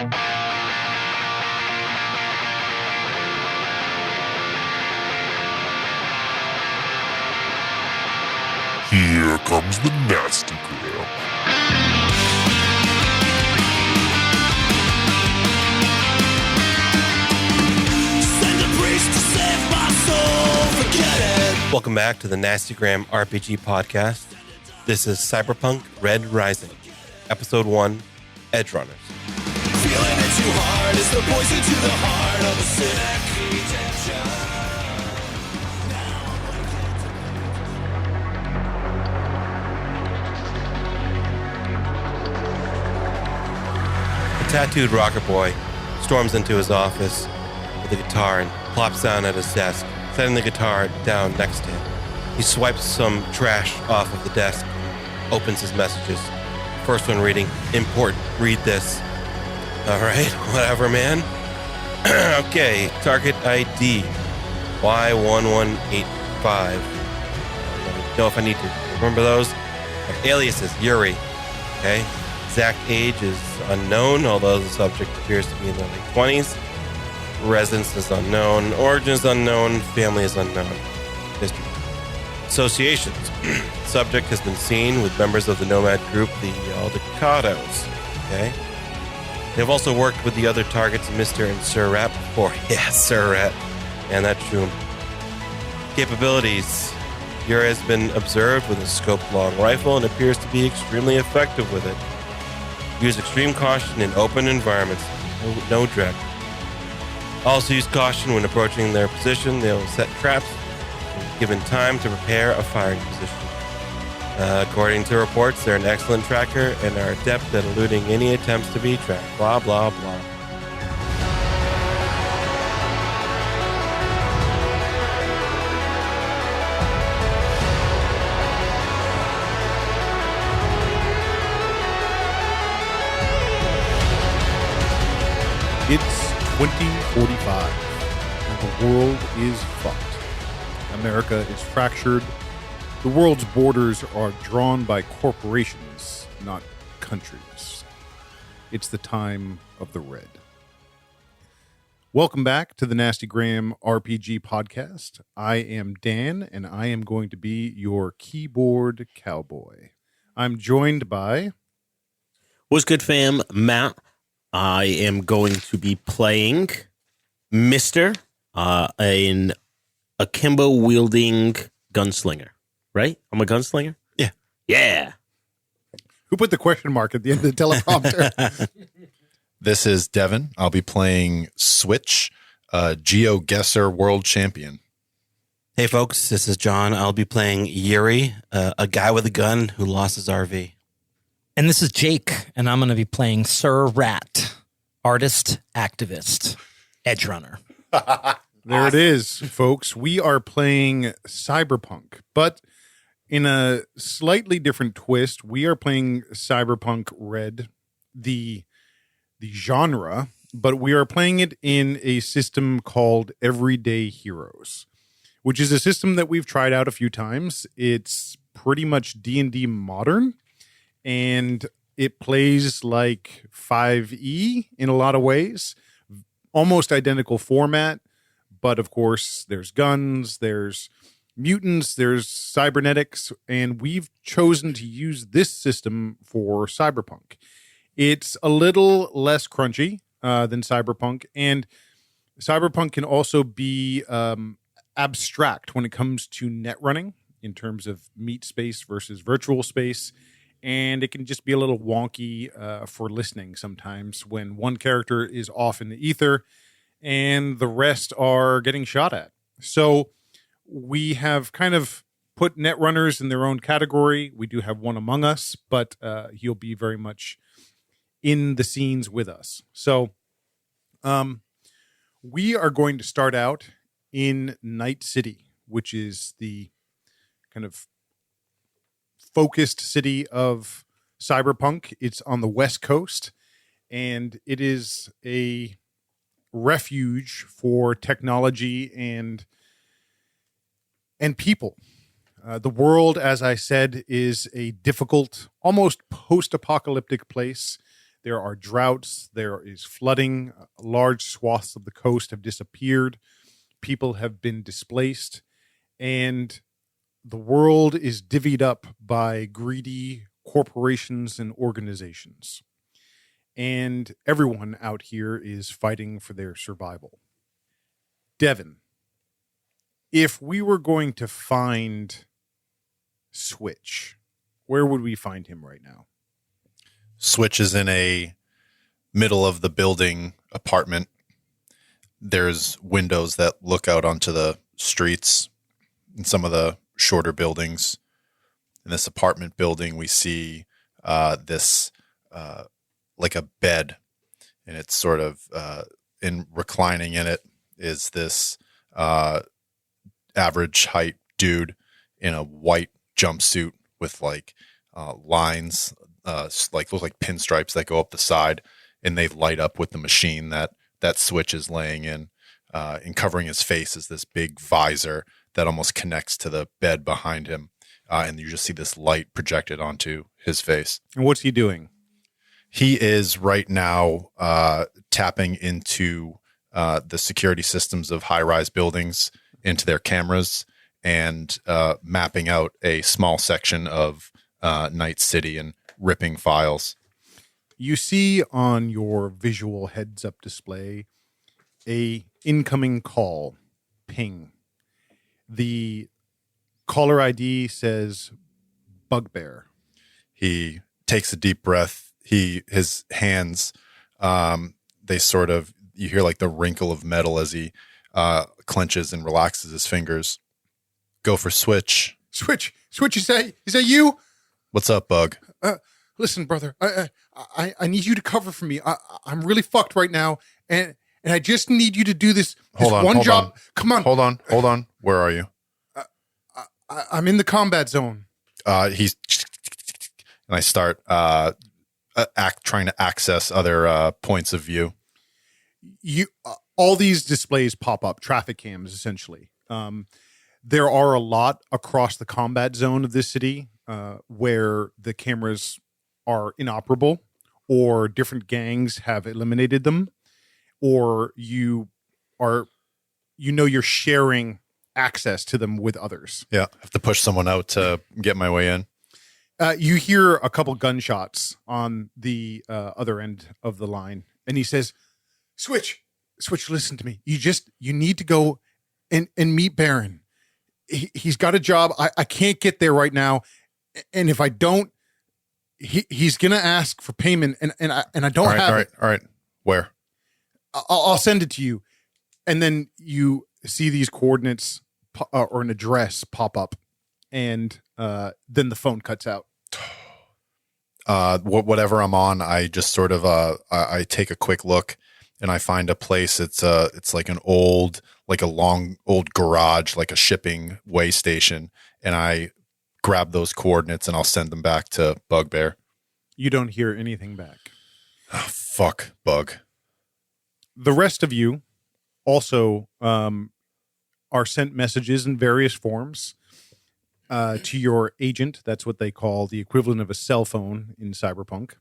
Here comes the nasty gram. Send a priest to save my soul, forget it. Welcome back to the Nastygram RPG podcast. This is Cyberpunk Red Rising, Episode 1, Edge Runners. Feeling it too hard is the poison to the heart of a cynic. A tattooed rocker boy storms into his office with a guitar and plops down at his desk, setting the guitar down next to him. He swipes some trash off of the desk, opens his messages. First one reading, important, read this. All right, whatever, man. Okay, target ID, Y1185. I don't know if I need to remember those. Aliases, Yuri. Okay, exact age is unknown, although the subject appears to be in the late 20s. Residence is unknown. Origin is unknown. Family is unknown. History. Associations. Subject has been seen with members of the nomad group, the Aldecados. Okay. They've also worked with the other targets, Mr. and Sir Rat, before. Yeah, Sir Rat. And that's true. Capabilities. Yuri has been observed with a scoped long rifle and appears to be extremely effective with it. Use extreme caution in open environments. No dread. Also use caution when approaching their position. They'll set traps when given time to prepare a firing position. According to reports, they're an excellent tracker and are adept at eluding any attempts to be tracked. Blah, blah, blah. It's 2045, and the world is fucked. America is fractured. The world's borders are drawn by corporations, not countries. It's the time of the red. Welcome back to the Nastygram RPG podcast. I am Dan, and I am going to be your keyboard cowboy. I'm joined by... What's good, fam? Matt. I am going to be playing Mr. An akimbo-wielding gunslinger. Right? I'm a gunslinger? Yeah. Yeah. Who put the question mark at the end of the teleprompter? This is Devin. I'll be playing Switch, GeoGuessr World Champion. Hey, folks. This is John. I'll be playing Yuri, a guy with a gun who lost his RV. And this is Jake, and I'm going to be playing Sir Rat, artist, activist, edge runner. There it is, folks. We are playing Cyberpunk, but in a slightly different twist. We are playing Cyberpunk Red, the genre, but we are playing it in a system called Everyday Heroes, which is a system that we've tried out a few times. It's pretty much D&D modern, and it plays like 5e in a lot of ways. Almost identical format, but of course there's guns, there's mutants, there's cybernetics, and we've chosen to use this system for Cyberpunk. It's a little less crunchy than Cyberpunk, and Cyberpunk can also be abstract when it comes to net running in terms of meat space versus virtual space. And it can just be a little wonky for listening sometimes when one character is off in the ether and the rest are getting shot at. So we have kind of put netrunners in their own category. We do have one among us, but he'll be very much in the scenes with us. So we are going to start out in Night City, which is the kind of focused city of Cyberpunk. It's on the West Coast, and it is a refuge for technology and people. The world, as I said, is a difficult, almost post-apocalyptic place. There are droughts. There is flooding. Large swaths of the coast have disappeared. People have been displaced. And the world is divvied up by greedy corporations and organizations. And everyone out here is fighting for their survival. Devin, if we were going to find Switch, where would we find him right now? Switch is in a middle of the building apartment. There's windows that look out onto the streets in some of the shorter buildings. In this apartment building, we see this like a bed, and it's sort of in reclining in it is this average height dude in a white jumpsuit with like lines, like look like pinstripes that go up the side, and they light up with the machine that Switch is laying in. And covering his face is this big visor that almost connects to the bed behind him. And you just see this light projected onto his face. And what's he doing? He is right now tapping into the security systems of high-rise buildings, into their cameras, and mapping out a small section of Night City and ripping files. You see on your visual heads-up display a incoming call, ping. The caller ID says Bugbear. He takes a deep breath. His hands, they sort of, you hear like the wrinkle of metal as he clenches and relaxes his fingers. Go for Switch. Switch, is that you? What's up, Bug? Listen, brother, I need you to cover for me. I'm really fucked right now, and I just need you to do this one job. Come on. Hold on. Where are you? I'm in the combat zone. And I start trying to access other points of view. All these displays pop up, traffic cams essentially. There are a lot across the combat zone of this city where the cameras are inoperable, or different gangs have eliminated them, or you're sharing access to them with others. Yeah, I have to push someone out to get my way in. You hear a couple gunshots on the other end of the line, and he says, Switch, listen to me. You need to go and meet Baron. He's got a job. I can't get there right now, and if I don't, he's gonna ask for payment, and I don't have it. All right. Where? I'll send it to you, and then you see these coordinates or an address pop up, and then the phone cuts out. Whatever I'm on, I just sort of I take a quick look, and I find a place. It's like an old, like a long old garage, like a shipping way station, and I grab those coordinates and I'll send them back to Bugbear. You don't hear anything back. Oh, fuck, Bug. The rest of you also are sent messages in various forms to your agent. That's what they call the equivalent of a cell phone in Cyberpunk.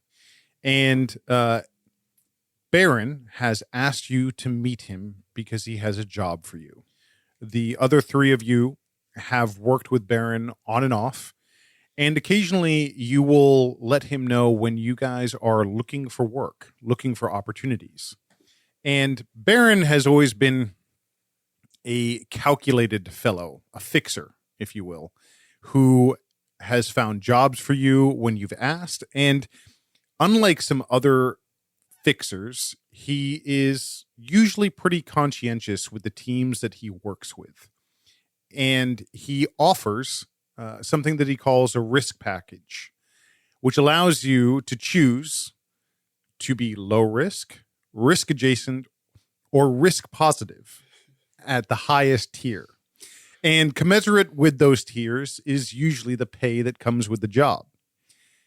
And Baron has asked you to meet him because he has a job for you. The other three of you have worked with Baron on and off, and occasionally you will let him know when you guys are looking for work, looking for opportunities. And Baron has always been a calculated fellow, a fixer, if you will, who has found jobs for you when you've asked. And unlike some other fixers, he is usually pretty conscientious with the teams that he works with. And he offers something that he calls a risk package, which allows you to choose to be low risk, risk adjacent, or risk positive at the highest tier. And commensurate with those tiers is usually the pay that comes with the job.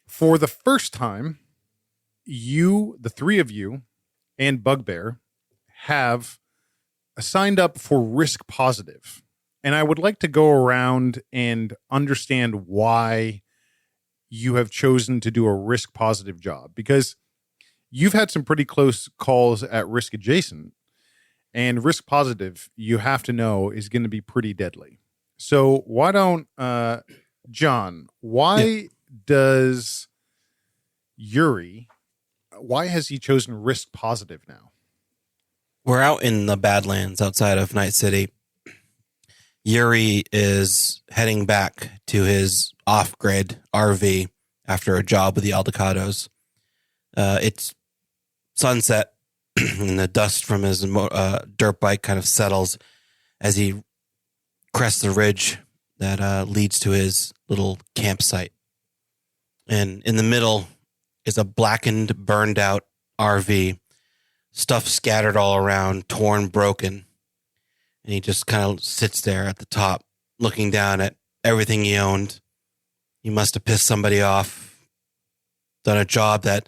For the first time, you, the three of you, and Bugbear have signed up for risk positive. And I would like to go around and understand why you have chosen to do a risk positive job, because you've had some pretty close calls at risk adjacent, and risk positive, you have to know, is going to be pretty deadly. So why don't, John, why does Yuri, why has he chosen risk positive now? We're out in the Badlands outside of Night City. Yuri is heading back to his off-grid RV after a job with the Aldecados. It's sunset, and the dust from his dirt bike kind of settles as he crests the ridge that leads to his little campsite. And in the middle is a blackened, burned-out RV, stuff scattered all around, torn, broken. And he just kind of sits there at the top, looking down at everything he owned. He must have pissed somebody off, done a job that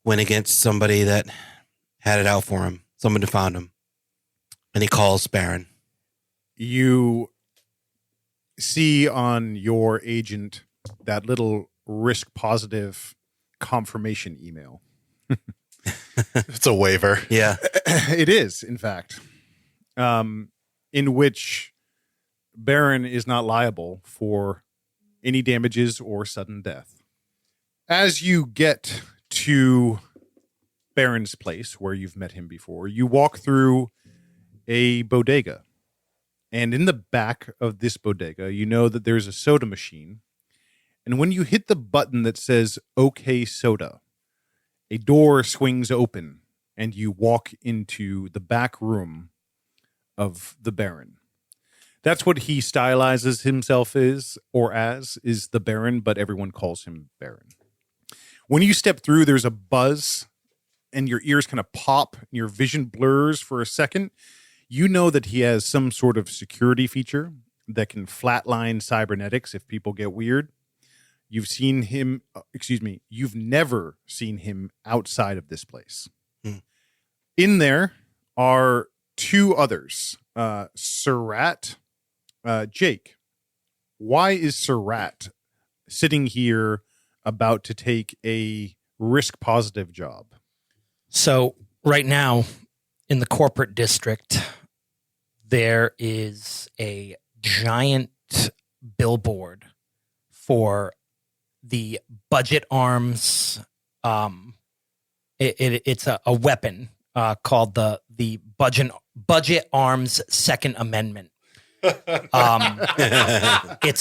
went against somebody that had it out for him, someone who found him. And he calls Baron. You see on your agent that little risk positive confirmation email. It's a waiver. Yeah. It is, in fact, in which Baron is not liable for any damages or sudden death. As you get to Baron's place, where you've met him before, you walk through a bodega. And in the back of this bodega, you know that there's a soda machine. And when you hit the button that says OK Soda, a door swings open and you walk into the back room of the Baron. That's what he stylizes himself is the Baron, but everyone calls him Baron. When you step through, there's a buzz and your ears kind of pop and your vision blurs for a second. You know that he has some sort of security feature that can flatline cybernetics if people get weird. You've seen him, you've never seen him outside of this place. In there are two others, Surratt, Jake. Why is Surratt sitting here about to take a risk positive job? So right now in the corporate district, there is a giant billboard for the Budget Arms. It's a weapon called the Budget Arms Second Amendment. It's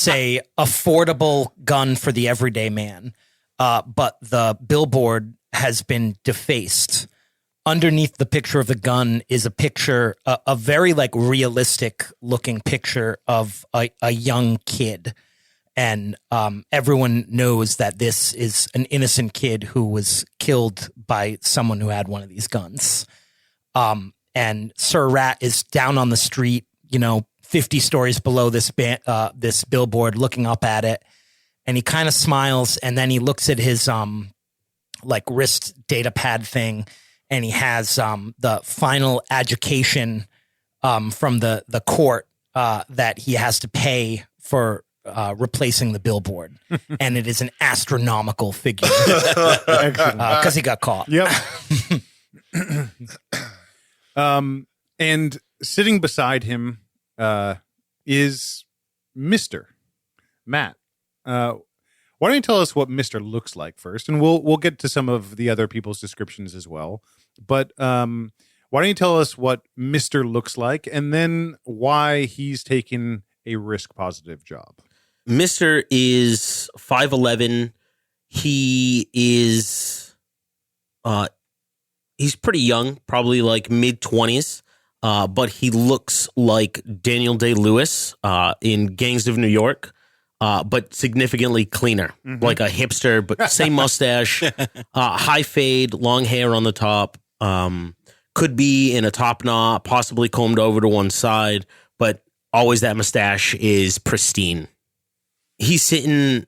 a affordable gun for the everyday man, but the billboard has been defaced. Underneath the picture of the gun is a picture, a very like realistic looking picture of a young kid. And everyone knows that this is an innocent kid who was killed by someone who had one of these guns. And Sir Rat is down on the street, 50 stories below this billboard, looking up at it. And he kind of smiles, and then he looks at his wrist data pad thing, and he has the final adjudication from the court that he has to pay for replacing the billboard. And it is an astronomical figure because he got caught. Yep. And sitting beside him is Mr. Matt. Why don't you tell us what Mr. looks like first, and we'll get to some of the other people's descriptions as well. But why don't you tell us what Mr. looks like, and then why he's taken a risk positive job? Mr. is 5'11". He is he's pretty young, probably like mid-20s, but he looks like Daniel Day-Lewis in Gangs of New York, but significantly cleaner, like a hipster, but same mustache, high fade, long hair on the top, could be in a top knot, possibly combed over to one side, but always that mustache is pristine. He's sitting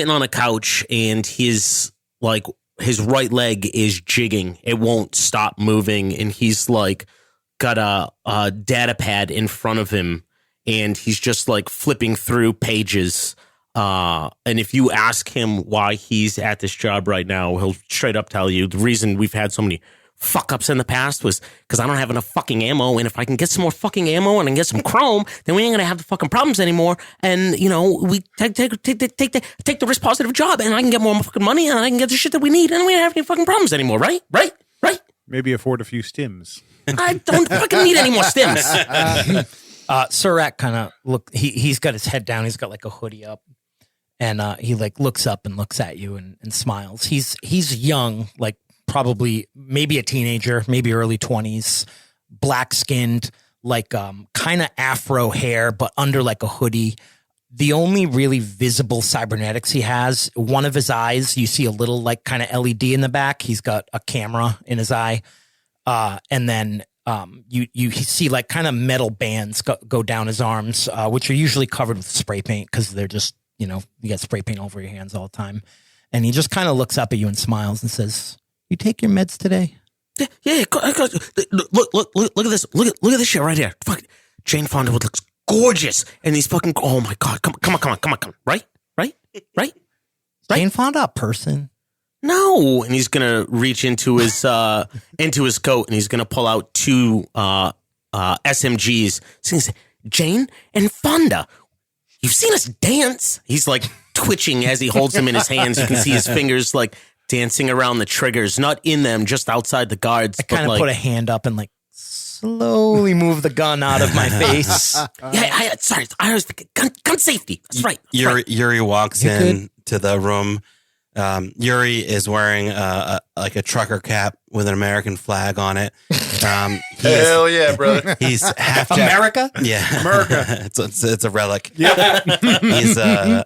on a couch, and his right leg is jigging. It won't stop moving, and he's like got a data pad in front of him, and he's just like flipping through pages. And if you ask him why he's at this job right now, he'll straight up tell you the reason we've had so many fuck ups in the past was because I don't have enough fucking ammo. And if I can get some more fucking ammo and I can get some chrome, then we ain't gonna have the fucking problems anymore. And we take the risk positive job, and I can get more fucking money, and I can get the shit that we need, and we don't have any fucking problems anymore. Right? Maybe afford a few stims. I don't fucking need any more stims. Surak kind of he's got his head down. He's got like a hoodie up, and he like looks up and looks at you and smiles. He's young, like probably maybe a teenager, maybe early 20s, black skinned, like kind of afro hair, but under like a hoodie. The only really visible cybernetics he has, one of his eyes, you see a little like kind of LED in the back. He's got a camera in his eye. And then you see like kind of metal bands go down his arms, which are usually covered with spray paint because they're just, you get spray paint all over your hands all the time. And he just kind of looks up at you and smiles and says, "You take your meds today?" Yeah. Look at this. Look at this shit right here. Fuck, Jane Fonda looks gorgeous, and these fucking. Oh my god! Come on! Right? Jane Fonda, a person? No, and he's gonna reach into his coat, and he's gonna pull out two SMGs. So he's Jane and Fonda. You've seen us dance. He's like twitching as he holds them in his hands. You can see his fingers like dancing around the triggers, not in them, just outside the guards. I kind of put a hand up and like slowly move the gun out of my face. Sorry, I was thinking gun safety. That's right. Yuri walks You're in good. to the room. Yuri is wearing like a trucker cap with an American flag on it. Hell yeah, brother. He's half America? Yeah, America. it's a relic.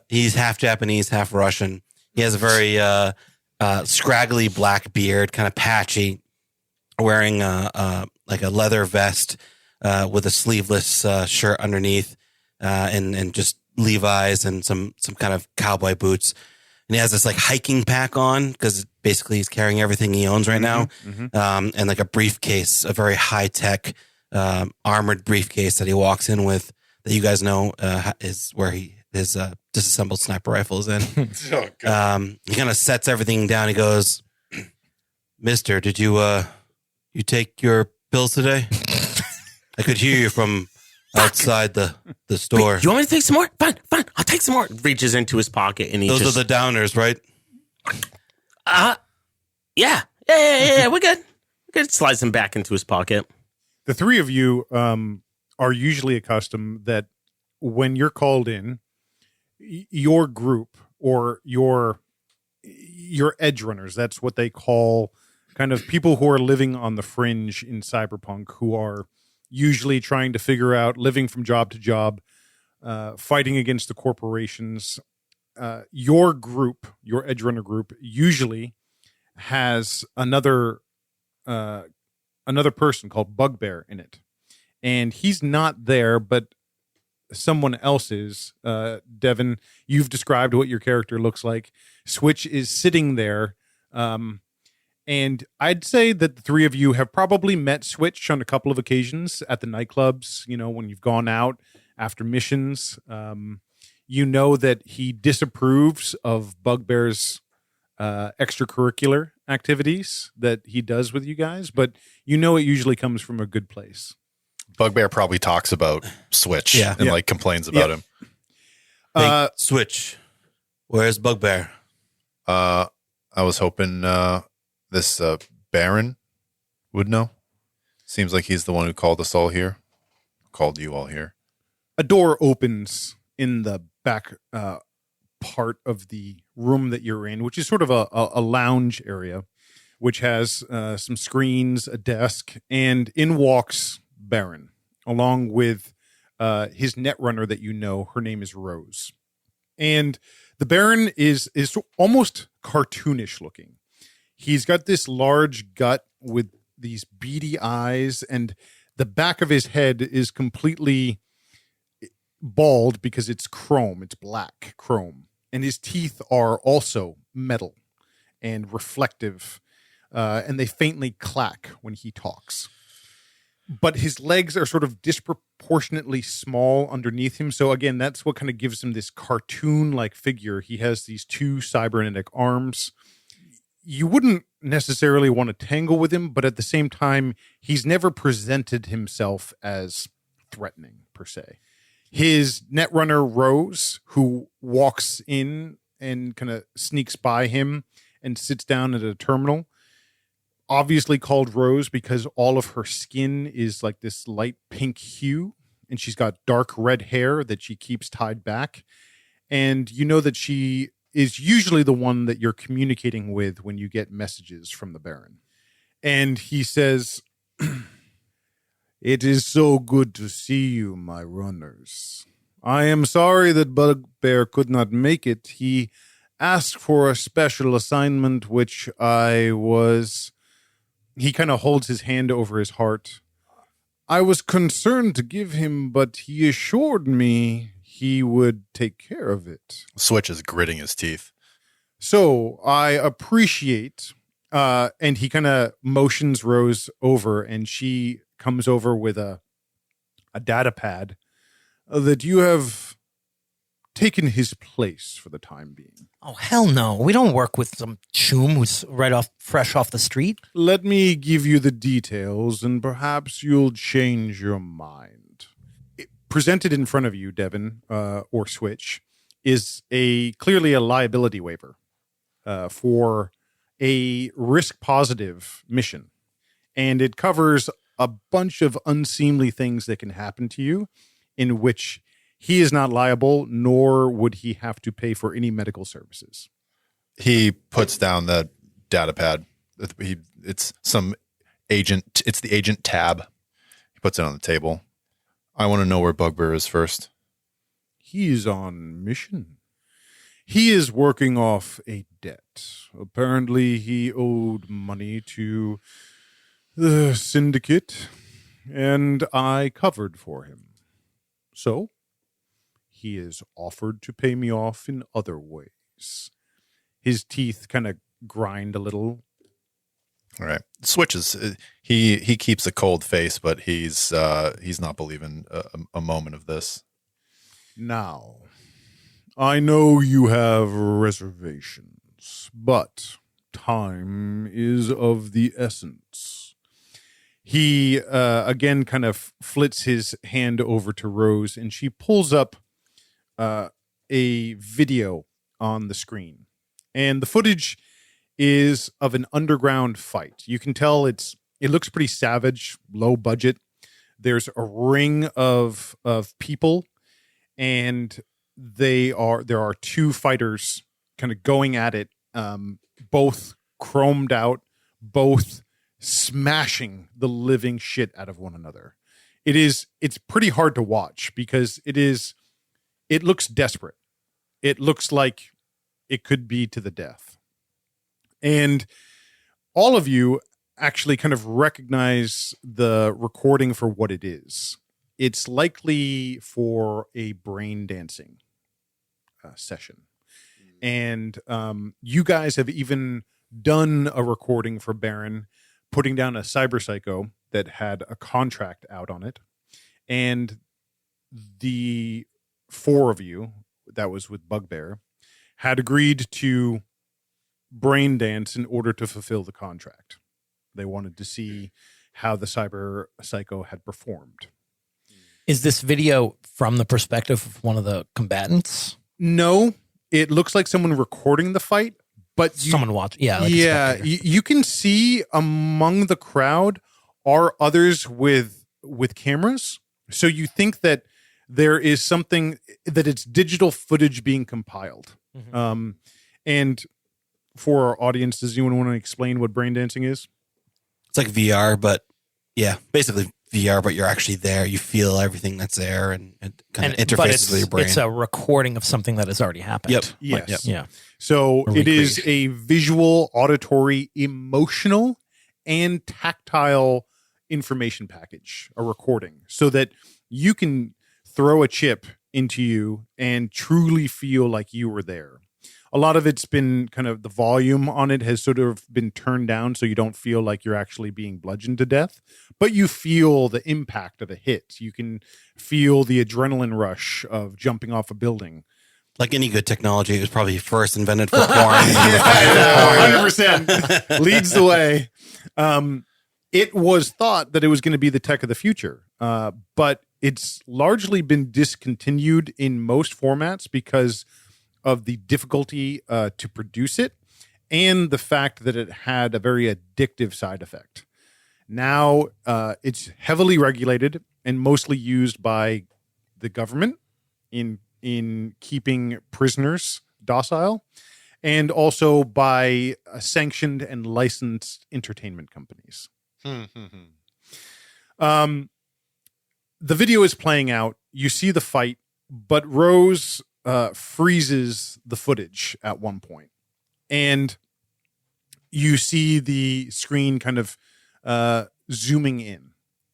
He's half Japanese, half Russian. He has a very scraggly black beard, kind of patchy, wearing like a leather vest with a sleeveless shirt underneath, and just Levi's and some kind of cowboy boots. And he has this like hiking pack on because basically he's carrying everything he owns right now. And like a briefcase, a very high tech armored briefcase that he walks in with that you guys know is where his disassembled sniper rifle is in. He kind of sets everything down. He goes, "Mister, did you take your pills today? I could hear you from outside the store." You want me to take some more? Fine. I'll take some more. Reaches into his pocket and Those are the downers, right? Yeah. We're good. Slides them back into his pocket. The three of you are usually accustomed that when you're called in, your group or your edge runners, that's what they call kind of people who are living on the fringe in Cyberpunk, who are usually trying to figure out living from job to job, fighting against the corporations. Your group, your edge runner group, usually has another person called Bugbear in it, and he's not there, but someone else is. Devin, you've described what your character looks like. Switch is sitting there. And I'd say that the three of you have probably met Switch on a couple of occasions at the nightclubs, when you've gone out after missions. You know that he disapproves of Bugbear's extracurricular activities that he does with you guys, but it usually comes from a good place. Bugbear probably talks about Switch and like complains about him. Hey, Switch, where's Bugbear? I was hoping this Baron would know. Seems like he's the one who called us all here. Called you all here. A door opens in the back part of the room that you're in, which is sort of a lounge area, which has some screens, a desk, and in walks Baron, along with his netrunner that you know. Her name is Rose. And the Baron is almost cartoonish looking. He's got this large gut with these beady eyes, and the back of his head is completely bald because it's chrome. It's black chrome. And his teeth are also metal and reflective, and they faintly clack when he talks. but his legs are sort of disproportionately small underneath him. So again, that's what kind of gives him this cartoon-like figure. He has these two cybernetic arms. You wouldn't necessarily want to tangle with him, but at the same time, he's never presented himself as threatening per se. His netrunner Rose, who walks in and kind of sneaks by him and sits down at a terminal, obviously called Rose because all of her skin is like this light pink hue, and she's got dark red hair that she keeps tied back. And you know that she is usually the one that you're communicating with when you get messages from the Baron. And he says, "It is so good to see you, my runners. I am sorry that Bugbear could not make it. He asked for a special assignment, which I was..." He kind of holds his hand over his heart. "I was concerned to give him, but he assured me he would take care of it. Switch is gritting his teeth. So I appreciate," and he kind of motions Rose over, and she comes over with a data pad, "that you have taken his place for the time being. Oh, hell no. We don't work with some choom who's fresh off the street. Let me give you the details, and perhaps you'll change your mind." Presented in front of you, Devin, or Switch, is clearly a liability waiver for a risk-positive mission. And it covers a bunch of unseemly things that can happen to you, in which he is not liable, nor would he have to pay for any medical services. He puts down the data pad. It's some agent. It's the agent tab. He puts it on the table. "I want to know where Bugbear is first." He's on mission. He is working off a debt. Apparently, he owed money to the syndicate, and I covered for him. So he is offered to pay me off in other ways. His teeth kind of grind a little. All right. Switch is he keeps a cold face, but he's not believing a moment of this. Now, I know you have reservations, but time is of the essence. He again kind of flits his hand over to Rose, and she pulls up a video on the screen. And the footage is of an underground fight. You can tell it looks pretty savage, low budget. There's a ring of people, and there are two fighters kind of going at it, both chromed out, both smashing the living shit out of one another. It's pretty hard to watch because it looks desperate. It looks like it could be to the death. And all of you actually kind of recognize the recording for what it is. It's likely for a brain dancing session. And you guys have even done a recording for Baron, putting down a cyber psycho that had a contract out on it. And the four of you, that was with Bugbear, had agreed to brain dance in order to fulfill the contract. They wanted to see how the cyber psycho had performed. Is this video from the perspective of one of the combatants? No, it looks like someone recording the fight, but Someone watch. Yeah. Like you can see among the crowd are others with cameras. So you think that there is something, that it's digital footage being compiled. Mm-hmm. And for our audience, does anyone want to explain what brain dancing is? It's like VR, but yeah, basically VR, but you're actually there. You feel everything that's there, and it kind of interfaces with your brain. It's a recording of something that has already happened. Yep. Yes. Yep. Yeah. So it is a visual, auditory, emotional, and tactile information package, a recording, so that you can throw a chip into you and truly feel like you were there. A lot of it's been kind of the volume on it has sort of been turned down so you don't feel like you're actually being bludgeoned to death, but you feel the impact of the hit. You can feel the adrenaline rush of jumping off a building. Like any good technology, it was probably first invented for porn. 100% leads the way. It was thought that it was going to be the tech of the future, but it's largely been discontinued in most formats because of the difficulty to produce it and the fact that it had a very addictive side effect. Now it's heavily regulated and mostly used by the government in keeping prisoners docile, and also by sanctioned and licensed entertainment companies. The video is playing out. You see the fight, but Rose freezes the footage at one point, and you see the screen kind of zooming in,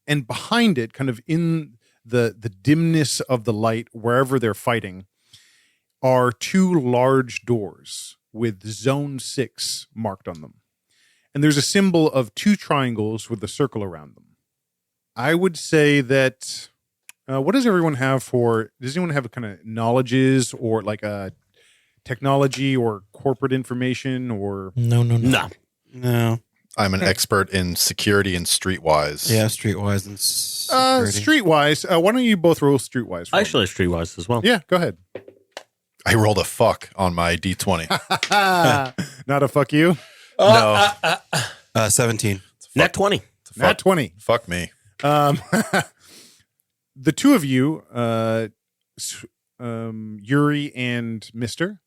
and behind it, kind of in the dimness of the light, wherever they're fighting, are two large doors with Zone 6 marked on them. And there's a symbol of two triangles with a circle around them. I would say that, what does everyone have for, does anyone have a kind of knowledges or like a technology or corporate information or? No. I'm an expert in security and streetwise. Yeah, streetwise and security. Streetwise, why don't you both roll streetwise? for me? Actually, Streetwise as well. Yeah, go ahead. I rolled a fuck on my D20. Not a fuck you. No, 17. Net 20. Not 20. fuck me. The two of you, Yuri and Mister,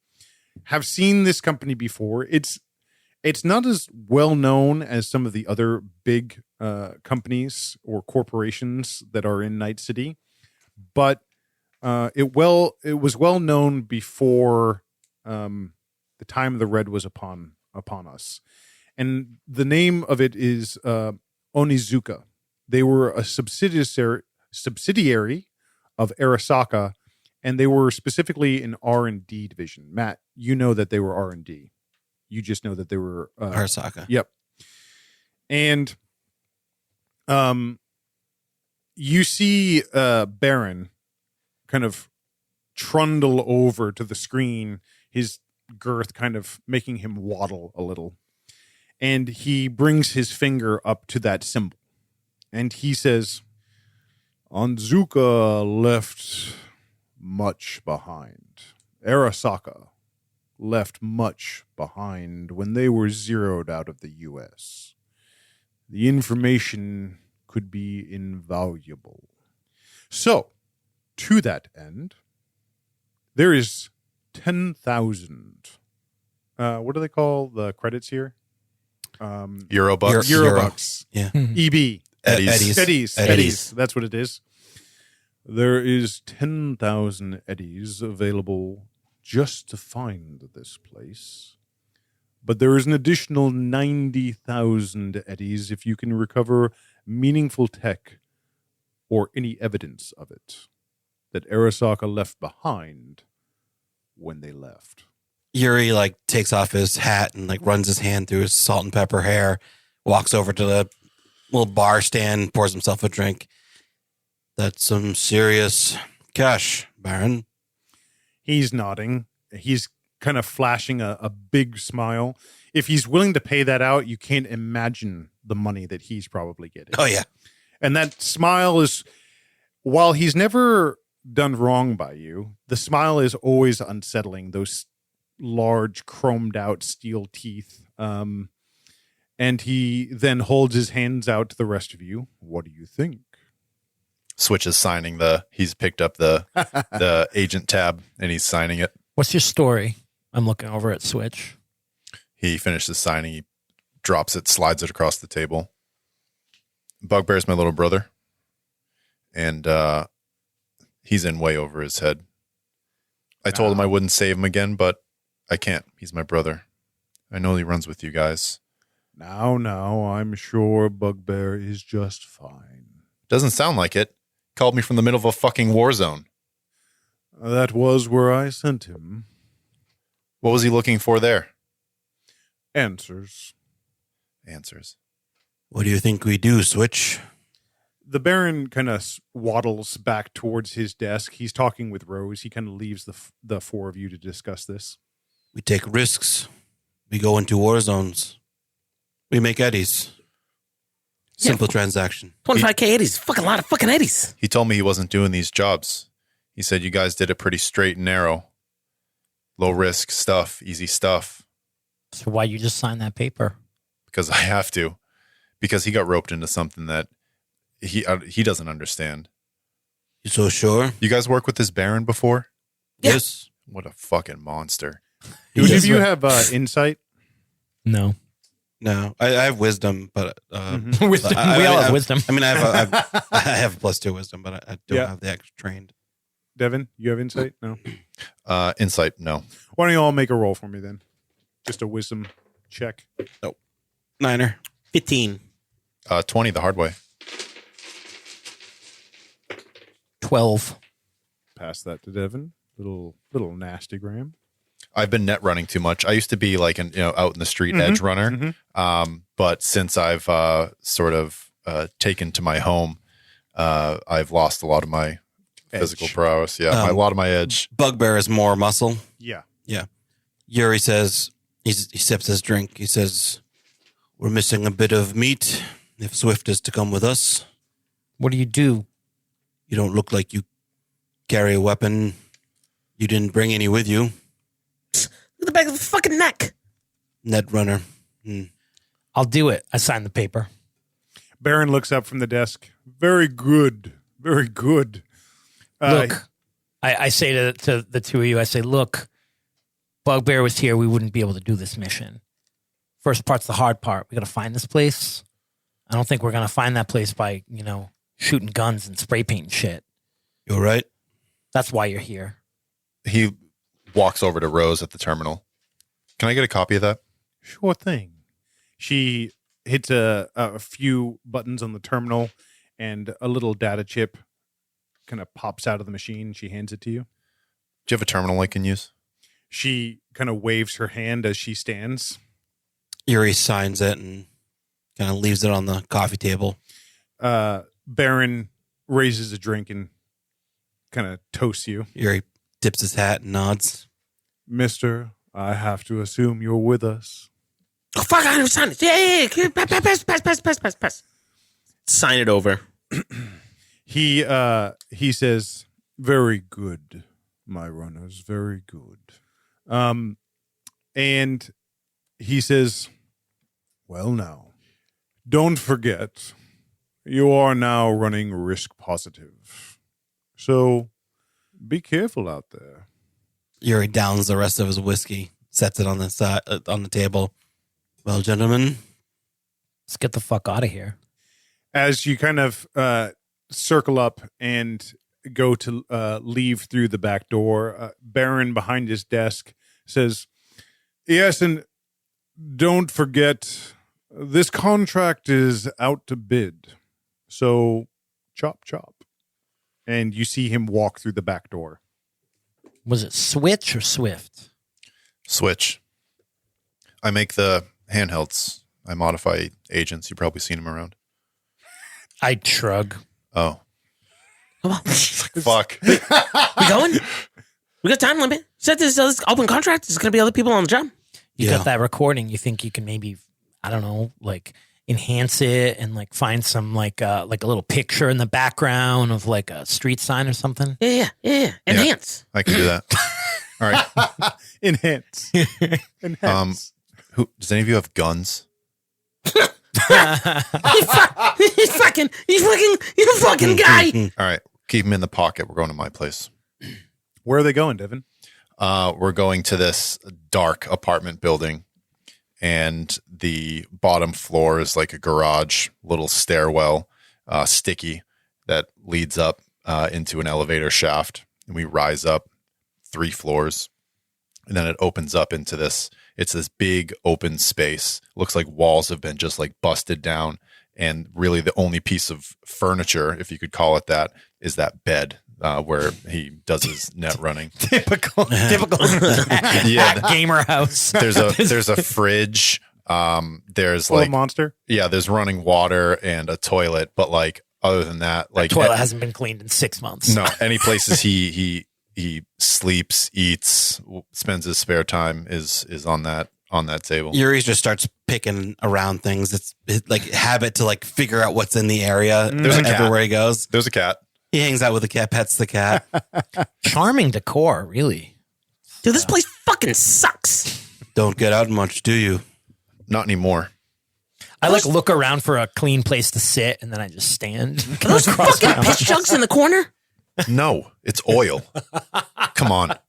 have seen this company before. It's not as well known as some of the other big companies or corporations that are in Night City, but it was well known before the time of the Red was upon us. And the name of it is Onizuka. They were a subsidiary of Arasaka, and they were specifically an R&D division. Matt, you know that they were R&D. You just know that they were Arasaka. Yep. And you see Baron kind of trundle over to the screen, his girth kind of making him waddle a little. And he brings his finger up to that symbol. And he says, Onzuka left much behind. Arasaka left much behind when they were zeroed out of the U.S. The information could be invaluable. So, to that end, there is 10,000. What do they call the credits here? Eurobucks. Eurobucks. Yeah. EB. Eddies. Eddies. That's what it is. There is 10,000 eddies available just to find this place. But there is an additional 90,000 eddies if you can recover meaningful tech or any evidence of it that Arasaka left behind when they left. Yuri takes off his hat and runs his hand through his salt and pepper hair, walks over to the little bar stand, pours himself a drink. That's some serious cash, Baron. He's nodding. He's kind of flashing a big smile. If he's willing to pay that out, you can't imagine the money that he's probably getting. Oh, yeah. And that smile is, while he's never done wrong by you, the smile is always unsettling. Those large chromed out steel teeth. And he then holds his hands out to the rest of you. What do you think? Switch is signing he's picked up the agent tab and he's signing it. What's your story? I'm looking over at Switch. He finishes signing. He drops it, slides it across the table. Bugbear's my little brother. And he's in way over his head. I told him I wouldn't save him again, but I can't. He's my brother. I know he runs with you guys. Now, I'm sure Bugbear is just fine. Doesn't sound like it. Called me from the middle of a fucking war zone. That was where I sent him. What was he looking for there? Answers. Answers. What do you think we do, Switch? The Baron kind of waddles back towards his desk. He's talking with Rose. He kind of leaves the four of you to discuss this. We take risks. We go into war zones. We make eddies. Simple transaction. 25K eddies. Fucking lot of fucking eddies. He told me he wasn't doing these jobs. He said you guys did it pretty straight and narrow. Low risk stuff, easy stuff. So why you just sign that paper? Because I have to. Because he got roped into something that he doesn't understand. You so sure? You guys work with this Baron before? Yeah. Yes. What a fucking monster. Do any of you have insight? No. No, I have wisdom, but Wisdom. We all have wisdom. I mean, I have a +2 wisdom, but I don't have the extra trained. Devin, you have insight? No. Insight, no. Why don't you all make a roll for me then? Just a wisdom check. Niner. 15. 20 the hard way. 12. Pass That to Devin. Little nasty gram. I've been net running too much. I used to be like out in the street edge runner. But since I've sort of taken to my home, I've lost a lot of my physical prowess. Yeah, a lot of my edge. Bugbear is more muscle. Yeah. Yeah. Yuri says, he sips his drink. He says, we're missing a bit of meat. If Swift is to come with us, What do you do? you don't look like you carry a weapon. You didn't bring any with you. Look at the back of the fucking neck. Net runner. I'll do it. I sign the paper. Baron looks up from the desk. Very good. Very good. Look, I say to the two of you, I say, look, Bugbear was here. We wouldn't be able to do this mission. First part's the hard part. We got to find this place. I don't think we're going to find that place by, shooting guns and spray painting shit. You all right? That's why you're here. He walks over to Rose at the terminal. Can I get a copy of that? Sure thing. She hits a few buttons on the terminal, and a little data chip kind of pops out of the machine. She hands it to you. Do you have a terminal I can use? She kind of waves her hand as she stands. Yuri signs it and kind of leaves it on the coffee table. Baron raises a drink and kind of toasts you. Yuri tips his hat and nods. Mister, I have to assume you're with us. Oh, fuck, I sign it. Yeah. Pass. Sign it over. He says, very good, my runners, very good. And he says, well now, don't forget, you are now running risk positive. So be careful out there. Yuri downs the rest of his whiskey, sets it on the side on the table. Well, gentlemen, Let's get the fuck out of here. As you kind of circle up and go to leave through the back door, Baron behind his desk says, yes, and don't forget, this contract is out to bid. So chop, chop. And you see him walk through the back door. Was it Switch or Swift? Switch. I make the handhelds. I modify agents. You've probably seen them around. I shrug. Oh. Come on. Fuck. We going? We got time limit. Said this open contract. There's going to be other people on the job. You Yeah. got that recording. You think you can maybe, I don't know, like enhance it and like find some like a little picture in the background of like a street sign or something? Yeah. Enhance. I can do that. All right. Enhance. Enhance. Does any of you have guns? You fucking guy. All right. Keep them in the pocket. We're going to my place. Where are they going, Devin? We're going to this dark apartment building, and the bottom floor is like a garage, little stairwell, sticky, that leads up into an elevator shaft. And we rise up 3 floors, and then it opens up into this. It's this big open space. Looks like walls have been just like busted down, and really the only piece of furniture, if you could call it that, is that bed where he does his net running. Typical Yeah. gamer house. There's a fridge. There's Full of like monster. there's running water and a toilet, but like other than that, like Toilet hasn't been cleaned in 6 months. no, any places he sleeps, eats, spends his spare time is on that table. Yuri just starts picking around things. It's like habit to like figure out what's in the area. There's a cat. everywhere he goes. There's a cat. He hangs out with the cat, pets the cat. Charming decor, really. Dude, this place fucking sucks. Don't get out much, do you? Not anymore. I like look around for a clean place to sit, and then I just stand. Are those fucking piss jugs in the corner? No, it's oil. Come on. All right.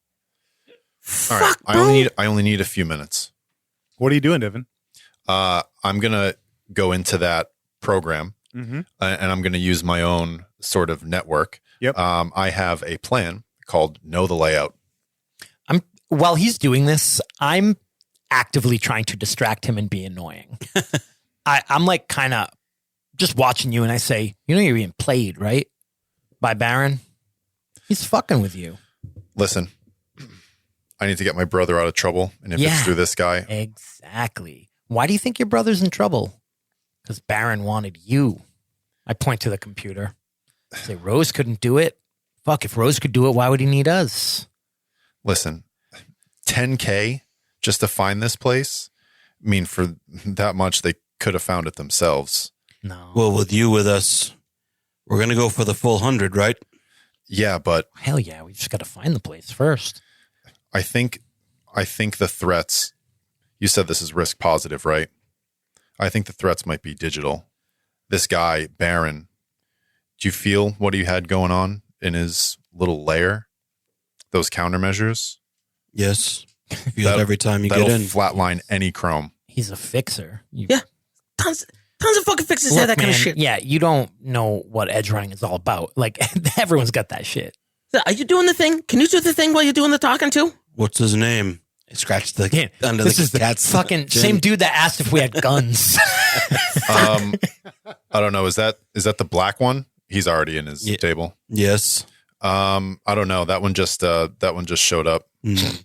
Fuck, bro. I only need a few minutes. What are you doing, Devin? I'm gonna go into that program, Mm-hmm. and I'm gonna use my own sort of network. Yep. I have a plan called Know the Layout. While he's doing this, I'm actively trying to distract him and be annoying. I'm like kind of just watching you, and I say, you know, you're being played, right? By Baron. He's fucking with you. Listen, I need to get my brother out of trouble, and if Yeah. it's through this guy, Exactly. Why do you think your brother's in trouble? Because Baron wanted you. I point to the computer. I say, Rose couldn't do it. Fuck, if Rose could do it, why would he need us? listen, $10K just to find this place. I mean, for that much, they could have found it themselves. No. Well, with you with us, we're going to go for the full 100, right? Yeah, but Hell yeah, we just got to find the place first. I think the threats, you said this is risk positive, right? I think the threats might be digital. This guy, Baron, do you feel what he had going on in his little lair? Those countermeasures? Yes. Feel it every time you get in. Flatline any Chrome. He's a fixer. Yeah. Tons of fucking fixers have that kind of shit. Yeah, you don't know what edge running is all about. Like, everyone's got that shit. So, are you doing the thing? Can you do the thing while you're doing the talking too? What's his name? He scratched the Yeah, under this the is the cat's fucking chin. same dude that asked if we had guns. I don't know. Is that the black one? He's already in his table. Yes. I don't know. That one just showed up. Mm.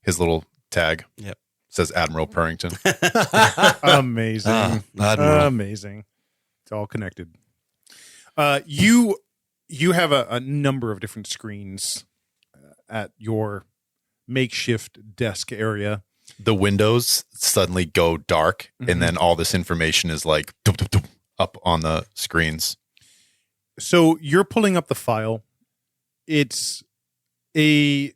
His little tag. Yep. Says Admiral Purrington. Amazing. Admiral. Amazing. It's all connected. You have a number of different screens at your makeshift desk area. The windows suddenly go dark, Mm-hmm. and then all this information is like dum, dum, dum, up on the screens. So you're pulling up the file. It's a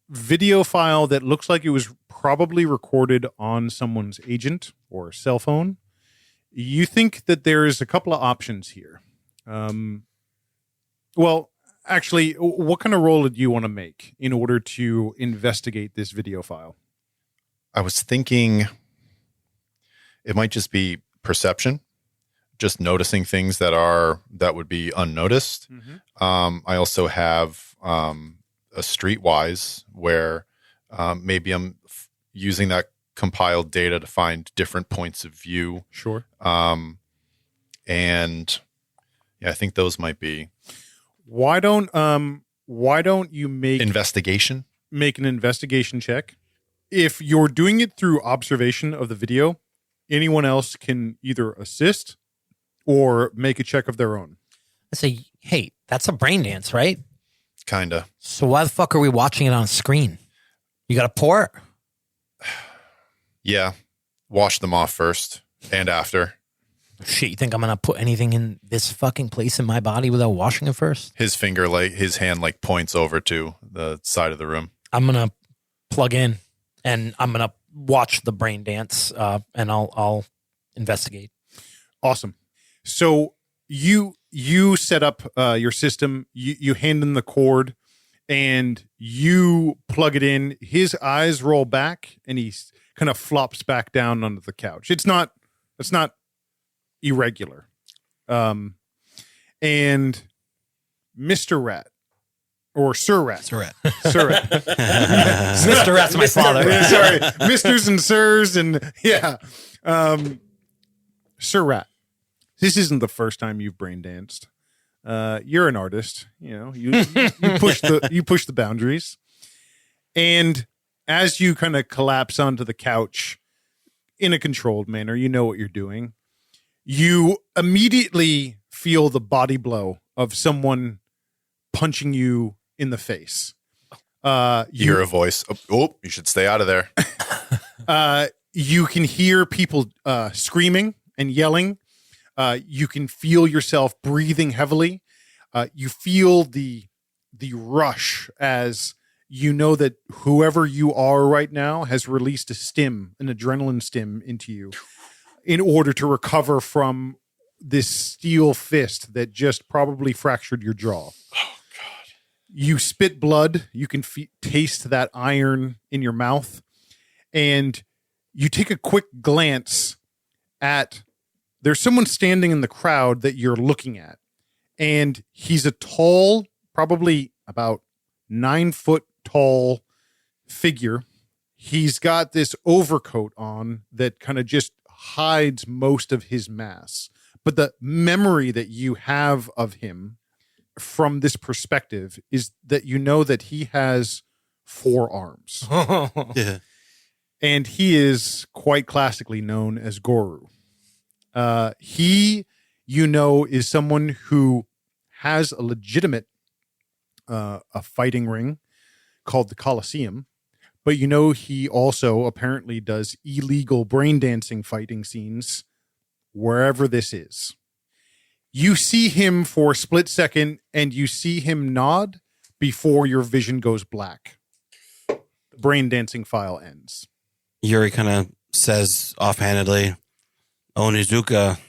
video file that looks like it was probably recorded on someone's agent or cell phone. You think that there's a couple of options here. Well, actually, what kind of role did you want to make in order to investigate this video file? I was thinking it might just be perception, just noticing things that would be unnoticed. I also have a streetwise where maybe I'm using that compiled data to find different points of view. Sure. And yeah, I think those might be Why don't you make investigation. an investigation check? If you're doing it through observation of the video, anyone else can either assist or make a check of their own. I say, hey, that's a brain dance, right? Kinda. So why the fuck are we watching it on a screen? You got a port? Yeah. Wash them off first and after. Shit, you think I'm going to put anything in this fucking place in my body without washing it first? His hand points over to the side of the room. I'm going to plug in and I'm going to watch the brain dance and I'll investigate. Awesome. So you set up your system, you hand in the cord, and you plug it in. His eyes roll back, and he kind of flops back down onto the couch. It's not irregular. And Mr. Rat, or Sir Rat. Sir Rat. Sir Rat. Mr. Rat's my father. Yeah, sorry. Misters and Sirs, and yeah. Sir Rat. This isn't the first time you've brain danced. You're an artist, you push the boundaries. And as you kind of collapse onto the couch in a controlled manner, you know what you're doing. You immediately feel the body blow of someone punching you in the face. You hear a voice. Oh, you should stay out of there. You can hear people screaming and yelling. You can feel yourself breathing heavily. You feel the rush as you know that whoever you are right now has released an adrenaline stim into you in order to recover from this steel fist that just probably fractured your jaw. Oh, God. You spit blood. You can taste that iron in your mouth. And you take a quick glance at, there's someone standing in the crowd that you're looking at. And he's a tall, probably about 9 foot tall figure. He's got this overcoat on that kind of just hides most of his mass. But the memory that you have of him from this perspective is that you know that he has 4 arms. Yeah. And he is quite classically known as Goru. He, is someone who has a legitimate a fighting ring called the Colosseum. But he also apparently does illegal brain dancing fighting scenes wherever this is. You see him for a split second and you see him nod before your vision goes black. The brain dancing file ends. Yuri kind of says offhandedly, Onizuka,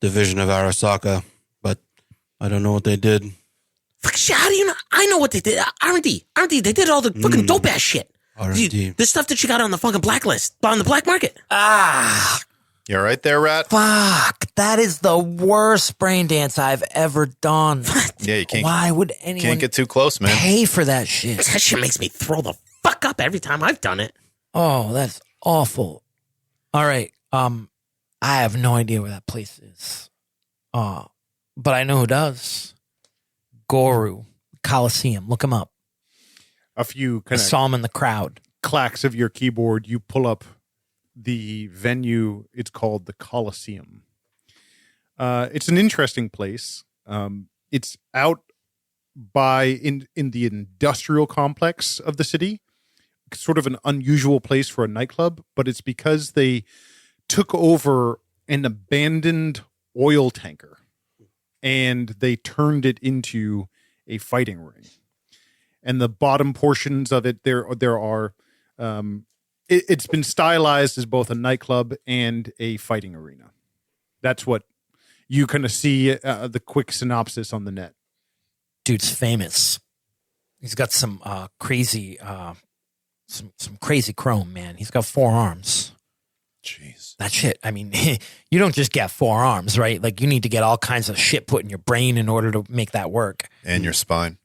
division of Arasaka, but I don't know what they did. Fuck shit, how do you know? I know what they did. R&D, they did all the fucking dope ass shit. R&D. The stuff that you got on the fucking blacklist, on the black market. You all right there, Rat? Fuck, that is the worst brain dance I've ever done. Yeah, you can't. Why would anyone Can't get too close, man. pay for that shit? That shit makes me throw the fuck up every time I've done it. Oh, that's awful. All right. I have no idea where that place is. But I know who does. Goru, Coliseum. Look him up. A few I kind saw of him in the crowd. clacks of your keyboard, you pull up the venue. It's called the Coliseum. It's an interesting place. It's out in the industrial complex of the city. Sort of an unusual place for a nightclub, but it's because they took over an abandoned oil tanker and they turned it into a fighting ring. And the bottom portions of it, there are it's been stylized as both a nightclub and a fighting arena. That's what you kind of see the quick synopsis on the net. Dude's famous. He's got some crazy some crazy chrome, man. He's got 4 arms. Jeez. That shit. I mean, you don't just get 4 arms, right? Like you need to get all kinds of shit put in your brain in order to make that work. And your spine.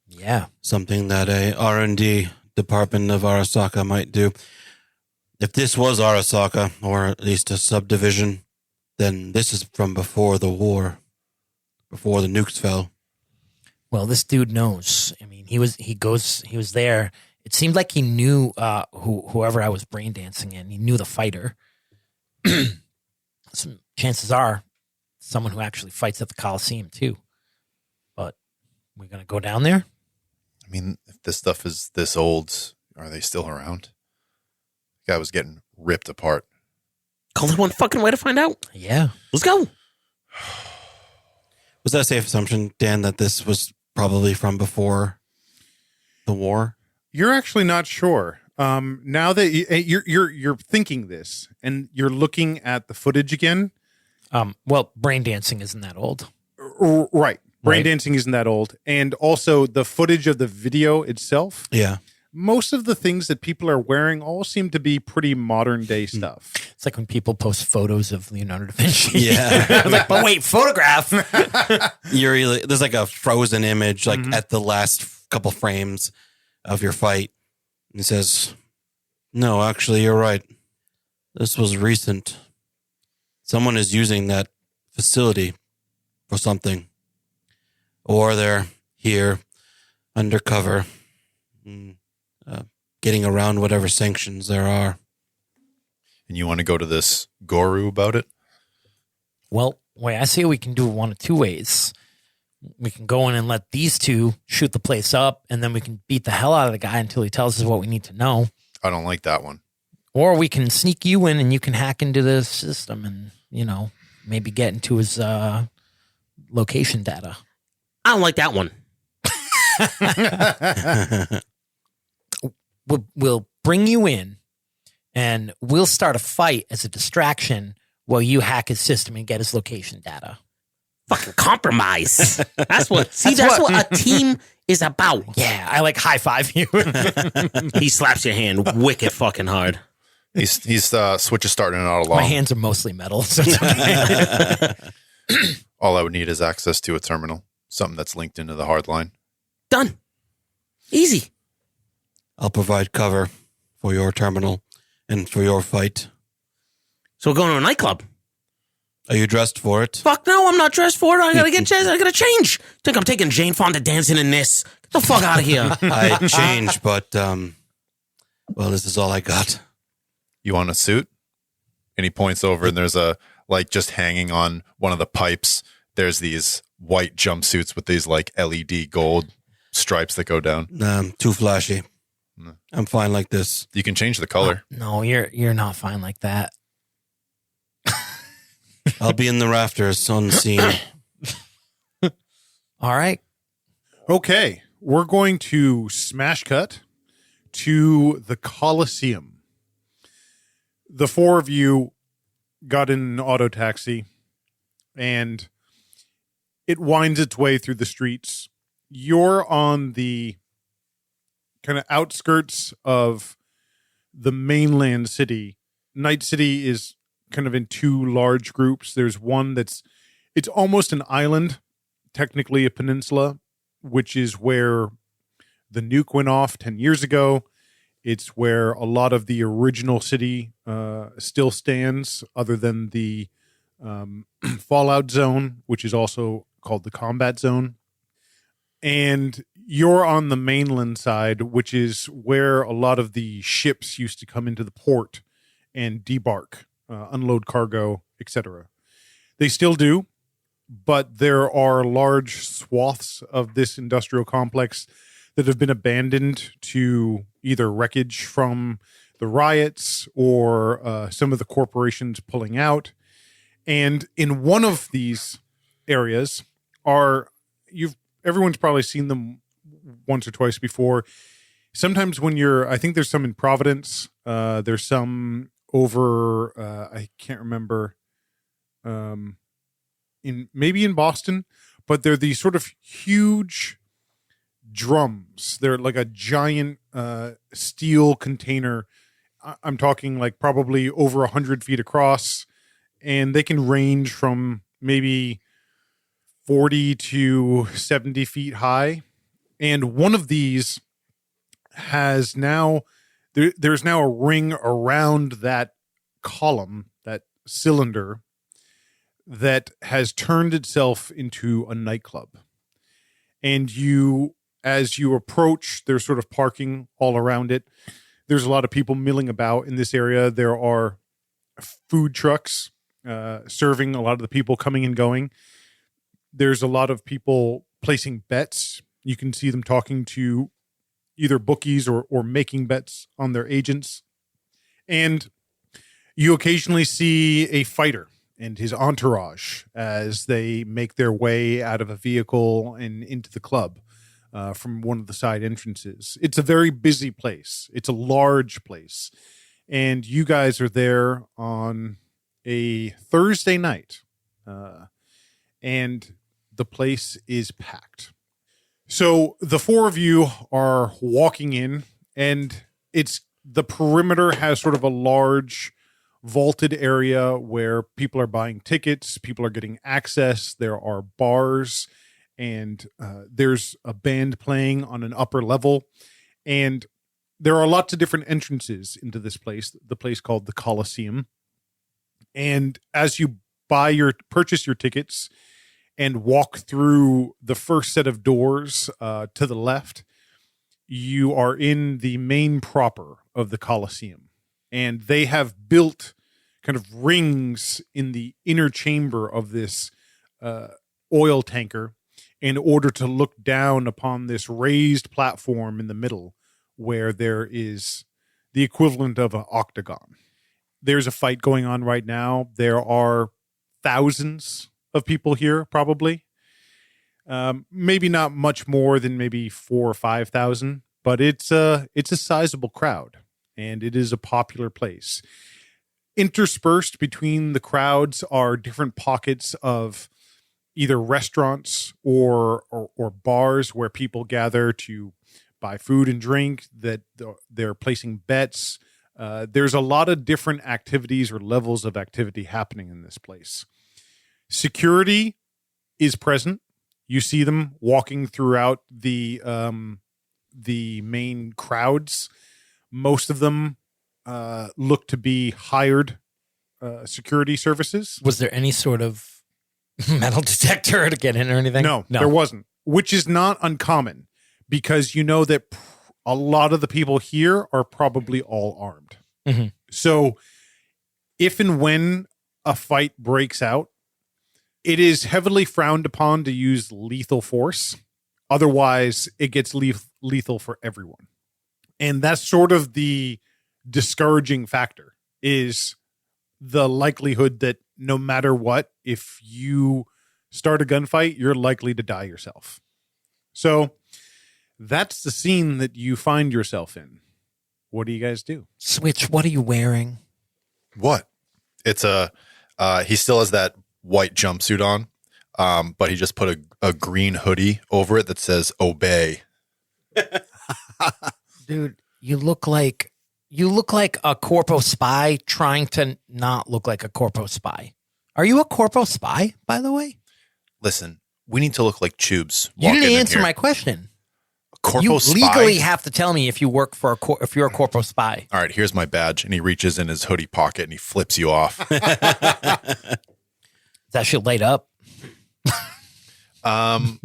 Yeah. Something that a R&D department of Arasaka might do. If this was Arasaka, or at least a subdivision, then this is from before the war, before the nukes fell. Well, this dude knows. I mean, he was there. It seemed like he knew whoever I was brain dancing in. He knew the fighter. Some chances are someone who actually fights at the Coliseum too. But we're gonna go down there. I mean, if this stuff is this old, are they still around? The guy was getting ripped apart. Only one fucking way to find out. Yeah. Let's go. Was that a safe assumption, Dan, that this was probably from before the war? You're actually not sure. Now that you're thinking this and you're looking at the footage again. Well, brain dancing isn't that old. Right. Brain Right. dancing isn't that old. And also the footage of the video itself. Yeah. Most of the things that people are wearing all seem to be pretty modern day stuff. It's like when people post photos of Leonardo da Vinci. Yeah. I was like, but wait, photograph. There's like a frozen image, like at the last couple frames of your fight. And he says, no, actually, you're right. This was recent. Someone is using that facility for something. or they're here undercover, getting around whatever sanctions there are. And you want to go to this Goru about it? Well, I say we can do it one of two ways. We can go in and let these two shoot the place up, and then we can beat the hell out of the guy until he tells us what we need to know. I don't like that one. Or we can sneak you in and you can hack into the system and, maybe get into his location data. I don't like that one. We'll bring you in and we'll start a fight as a distraction while you hack his system and get his location data. Fucking compromise. That's what a team is about. Yeah, I high five you. He slaps your hand wicked fucking hard. He's Switch is starting it out along. My hands are mostly metal, so it's okay. All I would need is access to a terminal, something that's linked into the hard line. Done. Easy. I'll provide cover for your terminal and for your fight. So we're going to a nightclub. Are you dressed for it? Fuck no, I'm not dressed for it. I gotta change. Think I'm taking Jane Fonda dancing in this. Get the fuck out of here. I changed, but, well, this is all I got. You want a suit? And he points over and there's just hanging on one of the pipes. There's these white jumpsuits with these LED gold stripes that go down. Too flashy. I'm fine like this. You can change the color. No, you're not fine like that. I'll be in the rafters unseen. All right. Okay, we're going to smash cut to the Coliseum. The four of you got in an auto taxi, and it winds its way through the streets. You're on the kind of outskirts of the mainland city. Night City is kind of in two large groups. There's one it's almost an island, technically a peninsula, which is where the nuke went off 10 years ago. It's where a lot of the original city still stands, other than the Fallout Zone, which is also called the Combat Zone. And you're on the mainland side, which is where a lot of the ships used to come into the port and debark, unload cargo, etc. They still do, but there are large swaths of this industrial complex that have been abandoned to either wreckage from the riots or some of the corporations pulling out. And in one of these areas everyone's probably seen them once or twice before. Sometimes when I think there's some in Providence, there's some over, I can't remember, maybe in Boston, but they're these sort of huge drums. They're like a giant steel container. I'm talking probably over 100 feet across, and they can range from maybe 40 to 70 feet high. And one of these has now, there's now a ring around that column, that cylinder, that has turned itself into a nightclub. And as you approach, there's sort of parking all around it. There's a lot of people milling about in this area. There are food trucks serving a lot of the people coming and going. There's a lot of people placing bets. You can see them talking to either bookies or making bets on their agents. And you occasionally see a fighter and his entourage as they make their way out of a vehicle and into the club from one of the side entrances. It's a very busy place. It's a large place. And you guys are there on a Thursday night. And the place is packed. So the four of you are walking in, and the perimeter has sort of a large vaulted area where people are buying tickets, people are getting access. There are bars, and there's a band playing on an upper level. And there are lots of different entrances into this place, the place called the Coliseum. And as you purchase your tickets, and walk through the first set of doors to the left, you are in the main proper of the Colosseum. And they have built kind of rings in the inner chamber of this oil tanker in order to look down upon this raised platform in the middle where there is the equivalent of an octagon. There's a fight going on right now. There are thousands of people here, probably. Maybe not much more than maybe 4,000 or 5,000, but it's a sizable crowd, and it is a popular place. Interspersed between the crowds are different pockets of either restaurants or bars where people gather to buy food and drink, that they're placing bets. There's a lot of different activities or levels of activity happening in this place. Security is present. You see them walking throughout the main crowds. Most of them look to be hired security services. Was there any sort of metal detector to get in or anything? No, there wasn't, which is not uncommon because you know that a lot of the people here are probably all armed. Mm-hmm. So if and when a fight breaks out, it is heavily frowned upon to use lethal force. Otherwise, it gets lethal for everyone. And that's sort of the discouraging factor, is the likelihood that no matter what, if you start a gunfight, you're likely to die yourself. So that's the scene that you find yourself in. What do you guys do? Switch, what are you wearing? What? It's he still has that white jumpsuit on, but he just put a green hoodie over it that says "Obey." Dude, you look like a corpo spy trying to not look like a corpo spy. Are you a corpo spy, by the way? Listen, we need to look like tubes. You didn't walking in answer here. my question. Corpo You spy? legally have to tell me if you work for if you're a corpo spy. All right, here's my badge, and he reaches in his hoodie pocket and he flips you off. That shit light up. The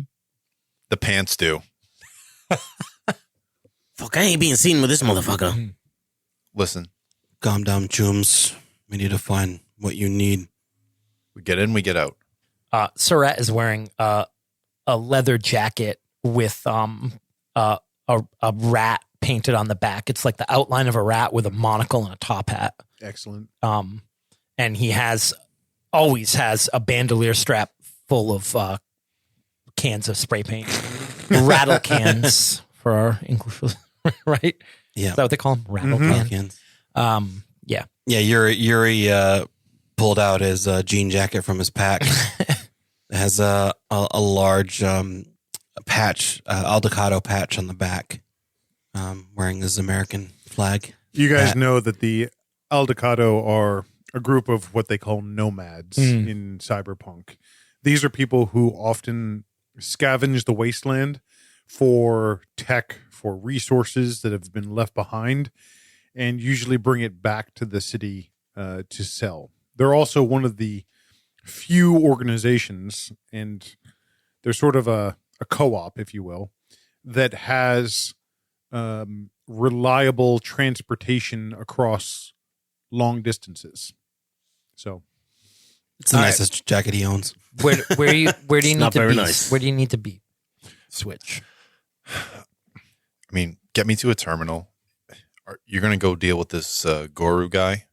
pants do. Fuck, I ain't being seen with this motherfucker. Listen, Calm down, chums. We need to find what you need. we get in, we get out. Surratt is wearing a leather jacket with a rat painted on the back. It's like the outline of a rat with a monocle and a top hat. Excellent. And he always has a bandolier strap full of cans of spray paint, rattle cans for our English, right? Yeah. Is that what they call them? Rattle cans. Yeah. Yeah, Yuri pulled out his jean jacket from his pack. It has a large patch, Aldecado patch on the back, wearing his American flag. You guys hat. know that the Aldecado are a group of what they call nomads in Cyberpunk. These are people who often scavenge the wasteland for tech, for resources that have been left behind, and usually bring it back to the city to sell. They're also one of the few organizations, and they're sort of a co-op, if you will, that has reliable transportation across long distances. So It's the nicest jacket he owns. Where do you need not to very be? nice. Where do you need to be? Switch. I mean, get me to a terminal. You're going to go deal with this Goru guy,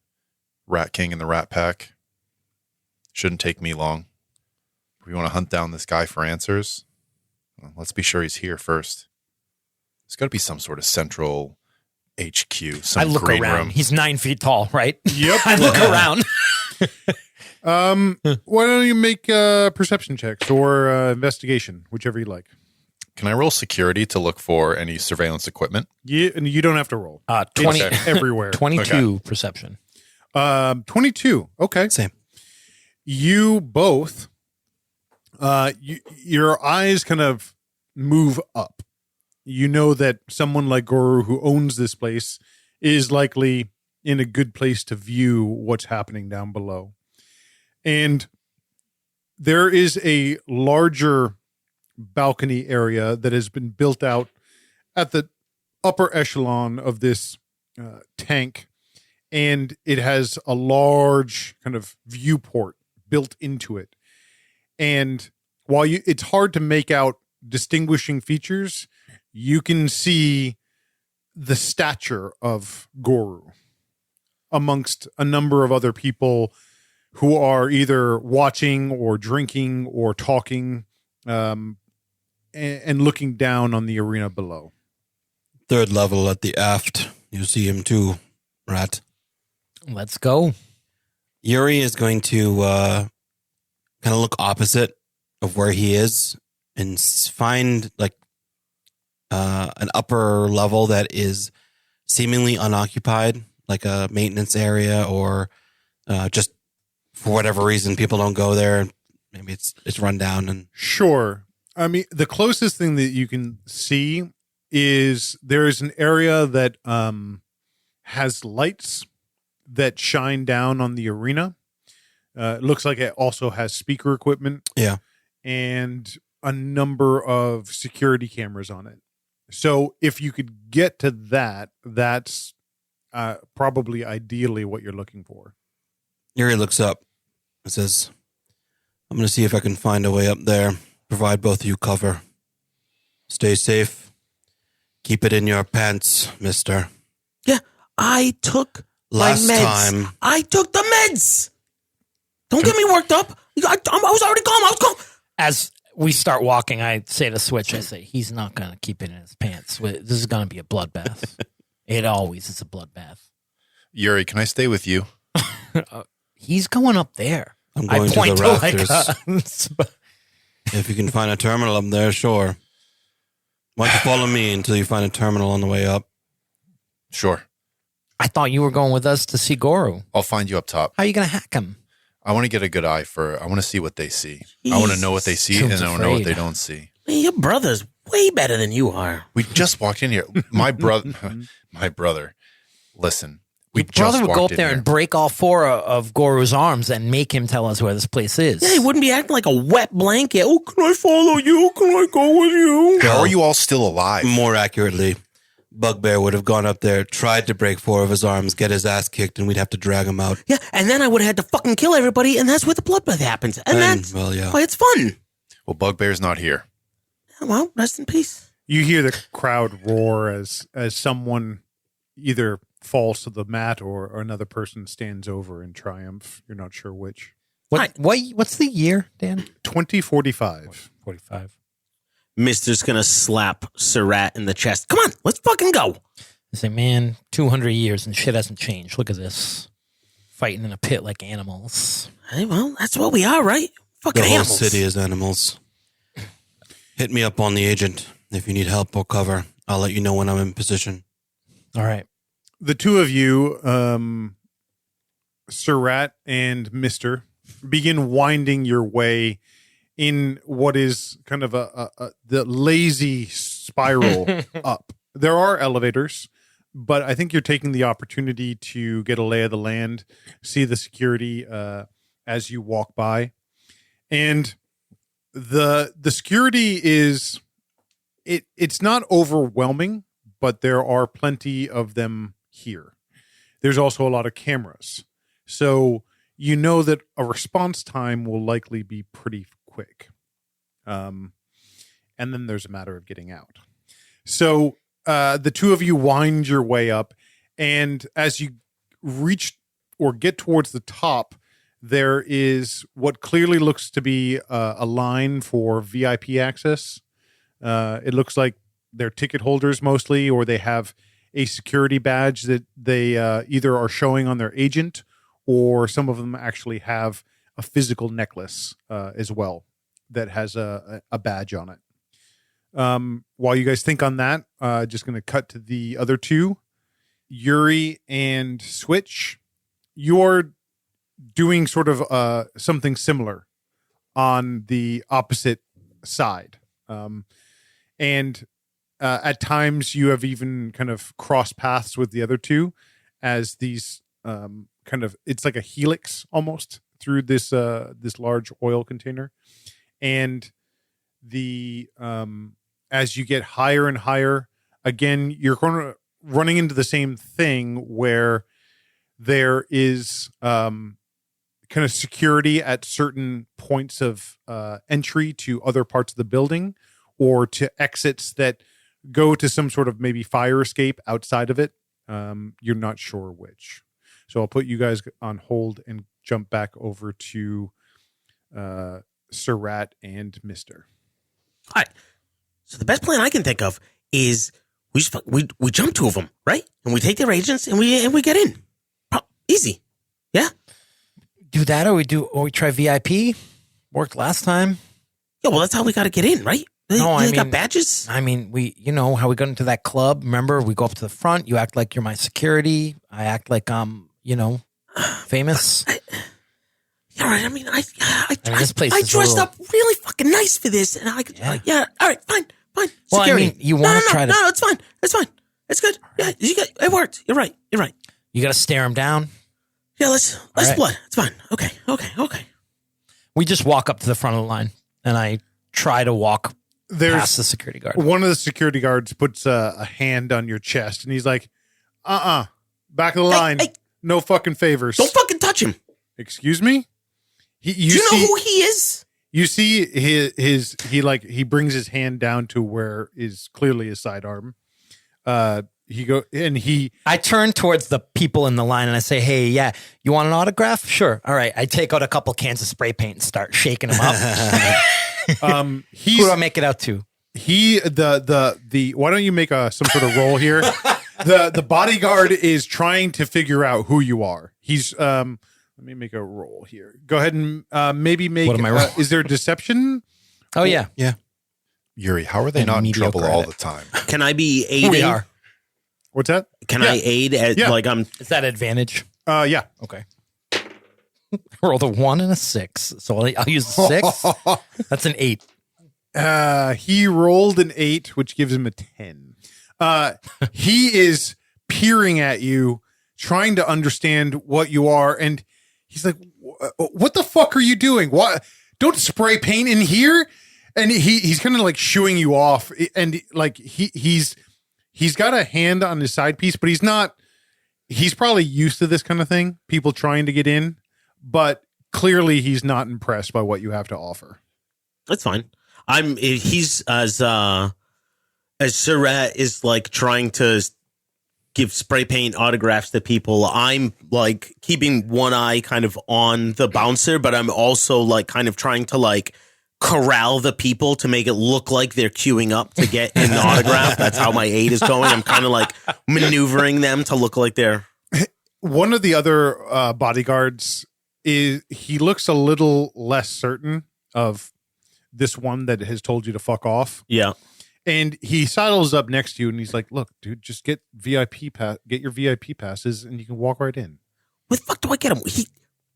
Rat King and the Rat Pack. Shouldn't take me long. If we want to hunt down this guy for answers, well, let's be sure he's here first. There's got to be some sort of central HQ, some I look green around. room. He's 9 feet tall, right? Yep. I look around. Why don't you make perception checks or investigation, whichever you like. Can I roll security to look for any surveillance equipment? And you don't have to roll. 20, It's everywhere. 22 perception. 22. Okay. Same. You both, your eyes kind of move up. You know that someone like Goru, who owns this place, is likely in a good place to view what's happening down below. And there is a larger balcony area that has been built out at the upper echelon of this tank, and it has a large kind of viewport built into it. And while it's hard to make out distinguishing features, you can see the stature of Goru amongst a number of other people who are either watching or drinking or talking, and looking down on the arena below. Third level at the aft. You see him too, Rat. Let's go. Yuri is going to kind of look opposite of where he is and find like an upper level that is seemingly unoccupied, like a maintenance area, or just for whatever reason people don't go there. Maybe it's run down. And Sure. I mean, the closest thing that you can see is there is an area that has lights that shine down on the arena. It looks like it also has speaker equipment. Yeah. And a number of security cameras on it. So if you could get to that, that's probably ideally what you're looking for. Yuri looks up and says, I'm going to see if I can find a way up there. Provide both of you cover. Stay safe. Keep it in your pants, mister. Yeah, I took Last my meds. time. I took the meds. Don't get me worked up. I was already calm. I was calm. As we start walking, I say to Switch, I say, he's not going to keep it in his pants. This is going to be a bloodbath. It always is a bloodbath. Yuri, can I stay with you? He's going up there. I'm going I point to to the rafters. If you can find a terminal up there, sure. Why don't you follow me until you find a terminal on the way up? Sure. I thought you were going with us to see Goru. I'll find you up top. How are you going to hack him? I want to get a good eye I want to see what they see. I want to know what they see, and Tomb's I want to know what afraid. they don't see. Man, your brother's way better than you are. We just walked in here. My brother. Listen, we Your brother just would go walked up in there here. and break all four of Goru's arms and make him tell us where this place is. Yeah, he wouldn't be acting like a wet blanket. Oh, can I follow you? Can I go with you? How are you all still alive? More accurately, Bugbear would have gone up there, tried to break four of his arms, get his ass kicked, and we'd have to drag him out. Yeah, and then I would have had to fucking kill everybody, and that's where the bloodbath happens. And that's well, yeah. why it's fun. Well, Bugbear's not here. Well, rest in peace. You hear the crowd roar as someone either falls to the mat or another person stands over in triumph. You're not sure which. What's the year, Dan? 2045. 45. Mister's gonna slap Surratt in the chest. Come on, let's fucking go. I say, man, 200 years and shit hasn't changed. Look at this. Fighting in a pit like animals. Hey, well, that's what we are, right? Fucking The whole animals. city is animals. Hit me up on the agent if you need help or cover. I'll let you know when I'm in position. All right. The two of you, Surratt and Mister, begin winding your way in what is kind of the lazy spiral up. There are elevators, but I think you're taking the opportunity to get a lay of the land, see the security as you walk by, and the security is it's not overwhelming, but there are plenty of them here. There's also a lot of cameras, so you know that a response time will likely be pretty quick. And then there's a matter of getting out. So the two of you wind your way up, and as you reach or get towards the top, there is what clearly looks to be a line for VIP access. It looks like they're ticket holders mostly, or they have a security badge that they either are showing on their agent, or some of them actually have a physical necklace as well that has a badge on it. While you guys think on that, just going to cut to the other two. Yuri and Switch, you're doing sort of something similar on the opposite side. And at times you have even kind of crossed paths with the other two as these kind of, it's like a helix almost through this this large oil container, and the as you get higher and higher, again you're running into the same thing where there is kind of security at certain points of entry to other parts of the building, or to exits that go to some sort of maybe fire escape outside of it. You're not sure which. So I'll put you guys on hold and jump back over to Sir Rat and Mister. All right. So the best plan I can think of is we jump two of them, right? And we take their agents and we get in. Easy. Yeah. Do that, or we try VIP. Worked last time. Yeah. Well, that's how we got to get in, right? They got badges. I mean, you know how we got into that club. Remember, we go up to the front. You act like you're my security. I act like I'm, famous. Yeah, right. I mean, this place I is dressed up really fucking nice for this, and I could, all right, fine. Well, Security. I mean, you want to try to? No, it's fine. It's good. Yeah, it worked. You're right. You got to stare him down. Yeah, let's right. split. It's fine. Okay. We just walk up to the front of the line, and I try to walk past the security guard. One of the security guards puts a hand on your chest, and he's like, back of the line. Hey. No fucking favors. Don't fucking touch him. Excuse me? Do you know who he is? You see he brings his hand down to where is clearly his sidearm. I turn towards the people in the line and I say, "Hey, yeah, you want an autograph? Sure. All right." I take out a couple cans of spray paint and start shaking them up. Who do I make it out to? Why don't you make some sort of roll here? The bodyguard is trying to figure out who you are. He's let me make a roll here. Go ahead and maybe make. What am I rolling? Is there deception? Oh yeah. Yuri, how are they not in trouble all the time? Can I be aiding? We are. What's that? Can I aid at Is that advantage? Yeah. Okay. I rolled a 1 and a 6, so I'll use a 6. That's an 8. He rolled an 8, which gives him a 10. He is peering at you, trying to understand what you are, and he's like, "What the fuck are you doing? What? Don't spray paint in here!" And he's kind of like shooing you off, and like he's got a hand on his side piece, but he's not. He's probably used to this kind of thing, people trying to get in, but clearly he's not impressed by what you have to offer. That's fine. He's as Surratt is like trying to give spray paint autographs to people. I'm like keeping one eye kind of on the bouncer, but I'm also like kind of trying to like corral the people to make it look like they're queuing up to get an autograph. That's how my aid is going. I'm kind of like maneuvering them to look like they're. One of the other bodyguards he looks a little less certain of this one that has told you to fuck off. Yeah. And he sidles up next to you and he's like, "Look, dude, just get your VIP passes and you can walk right in." Where the fuck do I get him?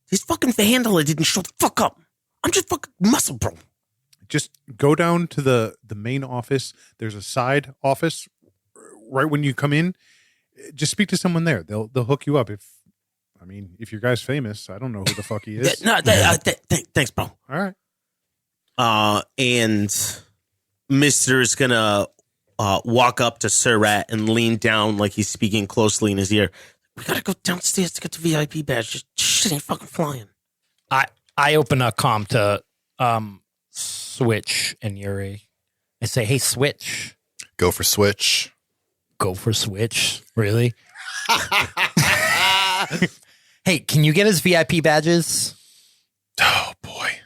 His fucking handler didn't show the fuck up. I'm just fucking muscle, bro. Just go down to the main office. There's a side office right when you come in. Just speak to someone there. They'll hook you up. If your guy's famous, I don't know who the fuck he is. Thanks, bro. All right. And Mister is gonna walk up to Surratt and lean down like he's speaking closely in his ear. "We gotta go downstairs to get the VIP badge. Just shit ain't fucking flying." I open a comm to Switch and Yuri. I say, "Hey, Switch." Go for Switch. Go for Switch? Really? Hey, can you get his VIP badges? Oh boy.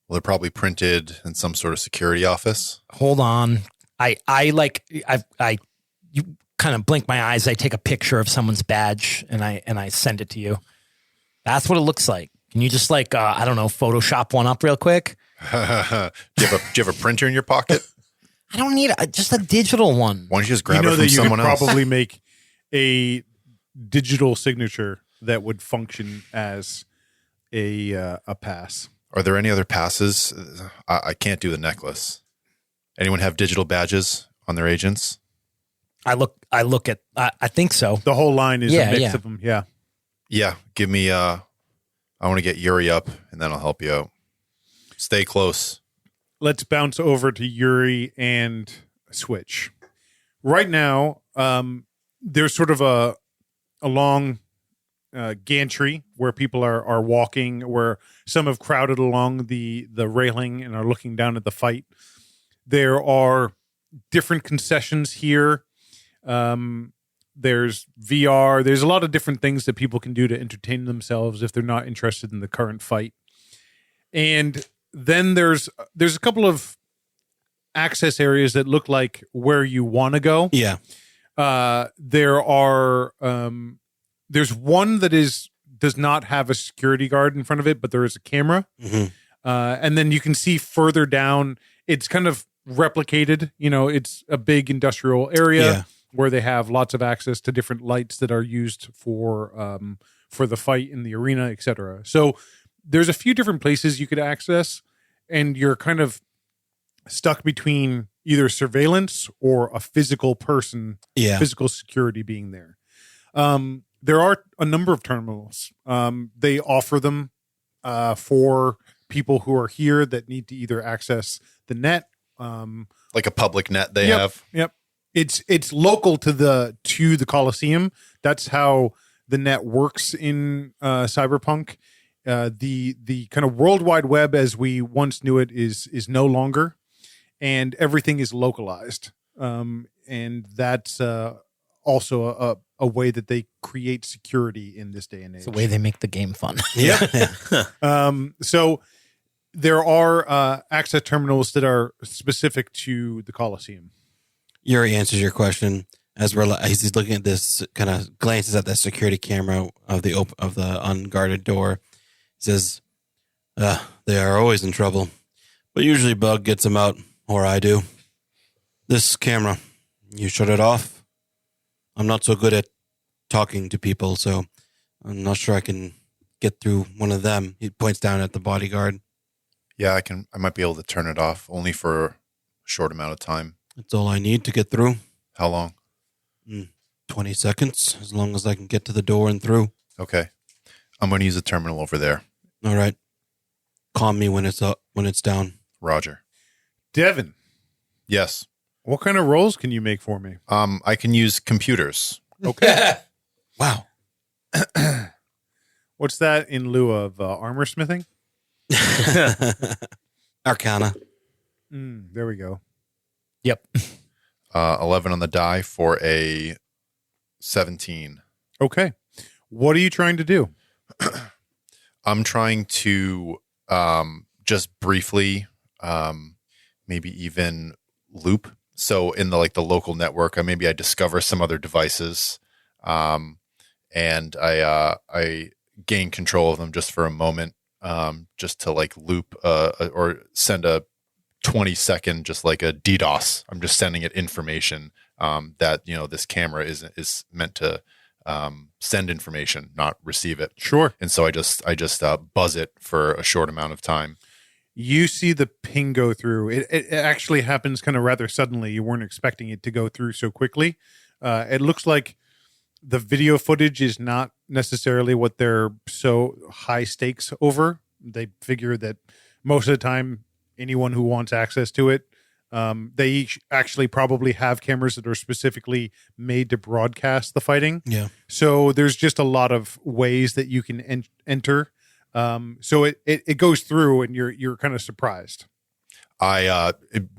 Well, they're probably printed in some sort of security office. Hold on. You kind of blink my eyes. I take a picture of someone's badge and I send it to you. That's what it looks like. Can you just Photoshop one up real quick? Do you have a printer in your pocket? I don't need just a digital one. Why don't you just grab it from someone else? Probably make a digital signature that would function as a pass. Are there any other passes? I can't do the necklace. Anyone have digital badges on their agents? I look at. I think so. The whole line is a mix of them. Yeah. Yeah. Give me. I want to get Yuri up, and then I'll help you out. Stay close. Let's bounce over to Yuri and Switch. Right now, there's sort of a long gantry where people are walking, where some have crowded along the railing and are looking down at the fight. There are different concessions here. There's VR. There's a lot of different things that people can do to entertain themselves if they're not interested in the current fight. And then there's a couple of access areas that look like where you want to go. Yeah. There are there's one that does not have a security guard in front of it, but there is a camera. Mm-hmm. And then you can see further down, it's kind of replicated. It's a big industrial area where they have lots of access to different lights that are used for the fight in the arena, etc. So there's a few different places you could access, and you're kind of stuck between either surveillance or a physical person, physical security being there. There are a number of terminals. They offer them for people who are here that need to either access the net. Like a public net they have. Yep. It's local to the Coliseum. That's how the net works in Cyberpunk. The kind of World Wide Web as we once knew it is no longer, and everything is localized. And that's also a way that they create security in this day and age. It's the way they make the game fun. So there are access terminals that are specific to the Coliseum. Yuri answers your question as he's looking at this, kind of glances at the security camera of the unguarded door. He says, "They are always in trouble, but usually Bug gets them out, or I do. This camera, you shut it off. I'm not so good at talking to people, so I'm not sure I can get through one of them." He points down at the bodyguard. Yeah, I might be able to turn it off, only for a short amount of time. That's all I need to get through. How long? 20 seconds, as long as I can get to the door and through. Okay. I'm going to use the terminal over there. All right. Calm me when it's up, when it's down. Roger. Devin, Yes. what kind of rolls can you make for me? I can use computers. Okay. Wow. What's that in lieu of armor smithing? Arcana. There we go. Yep. 11 on the die for a 17. Okay. What are you trying to do? I'm trying to just briefly, maybe even loop. So in the local network, maybe I discover some other devices, and I gain control of them just for a moment, just to loop or send a 20-second, just like a DDoS. I'm just sending it information that this camera is meant to send information, not receive it. Sure. And so I just buzz it for a short amount of time. You see the ping go through. It actually happens kind of rather suddenly. You weren't expecting it to go through so quickly. It looks like the video footage is not necessarily what they're so high stakes over. They figure that most of the time, anyone who wants access to it, they each actually probably have cameras that are specifically made to broadcast the fighting. Yeah. So there's just a lot of ways that you can enter. So it goes through, and you're kind of surprised. I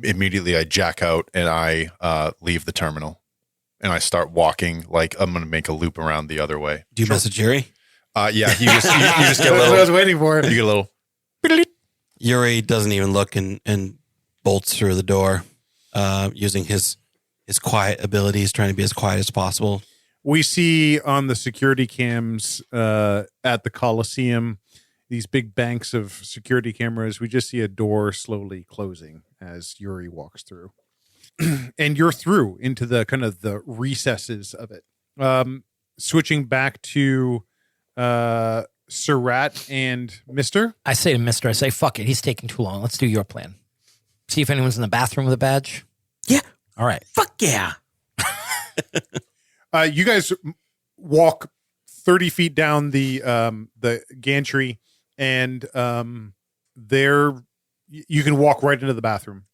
immediately I jack out and I leave the terminal, and I start walking like I'm going to make a loop around the other way. Do you message Yuri? Yeah, you just get a That's what I was little. waiting for. You get a little. Yuri doesn't even look and bolts through the door, using his quiet abilities, trying to be as quiet as possible. We see on the security cams at the Coliseum these big banks of security cameras. We just see a door slowly closing as Yuri walks through. And you're through into the kind of the recesses of it. Switching back to Surat and Mister. I say to Mister, I say, fuck it. He's taking too long. Let's do your plan. See if anyone's in the bathroom with a badge. Yeah. All right. Fuck yeah. You guys walk 30 feet down the gantry, and there you can walk right into the bathroom.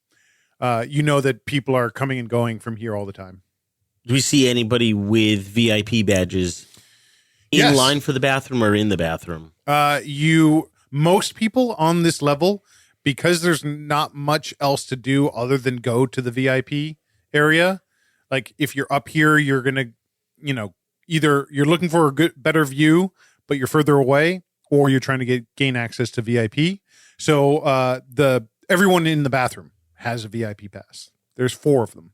You know that people are coming and going from here all the time. Do we see anybody with VIP badges in Yes. line for the bathroom or in the bathroom? Most people on this level, because there's not much else to do other than go to the VIP area. Like if you're up here, you're gonna, either you're looking for a better view, but you're further away, or you're trying to gain access to VIP. So everyone in the bathroom has a VIP pass. There's 4 of them.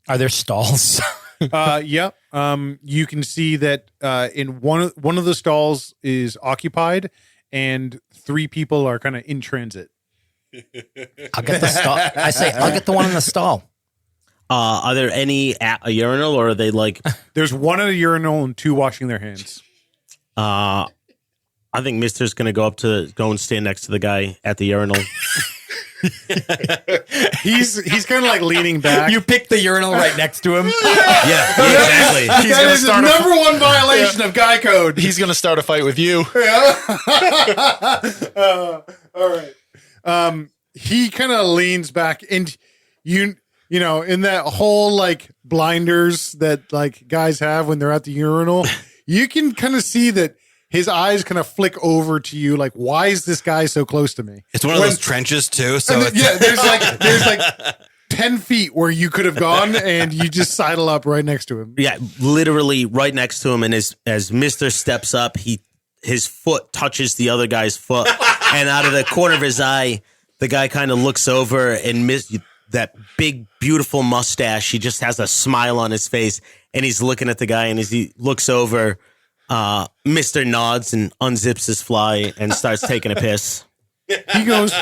Are there stalls? Yeah. You can see that in one of the stalls is occupied, and 3 people are kind of in transit. I'll get the stall. I say I'll get the one in the stall. Are there any at a urinal, or are they like? There's 1 at a urinal and 2 washing their hands. I think Mister's going to go and stand next to the guy at the urinal. He's kind of like leaning back. You picked the urinal right next to him. Yeah, exactly. That is the number 1 violation of Guy Code. He's going to start a fight with you. All right. He kind of leans back, and you know, in that whole like blinders that like guys have when they're at the urinal, you can kind of see that his eyes kind of flick over to you, like, why is this guy so close to me? It's one of those trenches too. So it's, Yeah, there's like 10 feet where you could have gone, and you just sidle up right next to him. Yeah, literally right next to him. And as Mister steps up, his foot touches the other guy's foot, and out of the corner of his eye, the guy kind of looks over, and that big, beautiful mustache. He just has a smile on his face, and he's looking at the guy. And as he looks over, Mister nods and unzips his fly and starts taking a piss. He goes,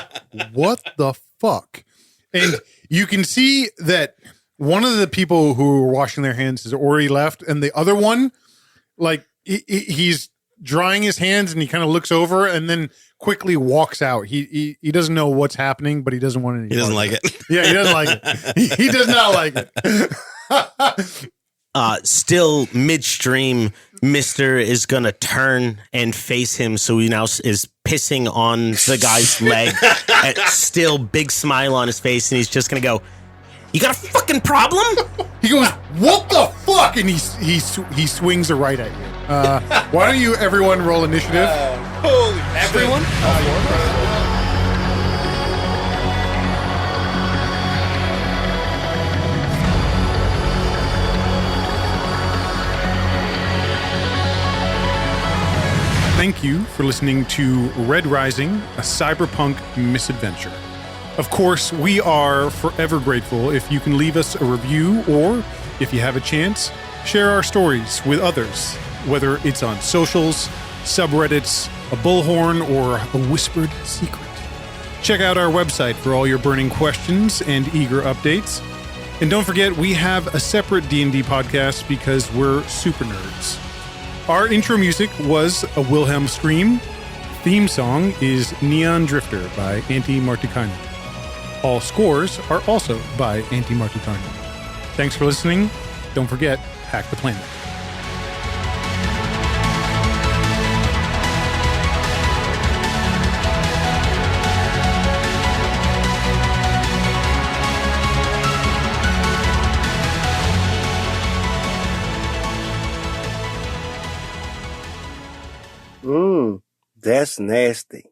"What the fuck?" And you can see that one of the people who were washing their hands has already left, and the other one, like, he's drying his hands, and he kind of looks over and then quickly walks out. He doesn't know what's happening, but he doesn't want any. he doesn't part like of it. Yeah, he doesn't like it. He does not like it. Still midstream, Mister is gonna turn and face him, so he now is pissing on the guy's leg. And still, big smile on his face, and he's just gonna go, "You got a fucking problem?" He goes, "What the fuck?" And he swings a right at you. Why don't you everyone roll initiative? Everyone? Thank you for listening to Red Rising, a cyberpunk misadventure. Of course, we are forever grateful if you can leave us a review, or if you have a chance, share our stories with others, whether it's on socials, subreddits, a bullhorn, or a whispered secret. Check out our website for all your burning questions and eager updates. And don't forget, we have a separate D&D podcast because we're super nerds. Our intro music was a Wilhelm Scream. Theme song is Neon Drifter by Antti Martikainen. All scores are also by Antti Martikainen. Thanks for listening. Don't forget, hack the planet. That's nasty.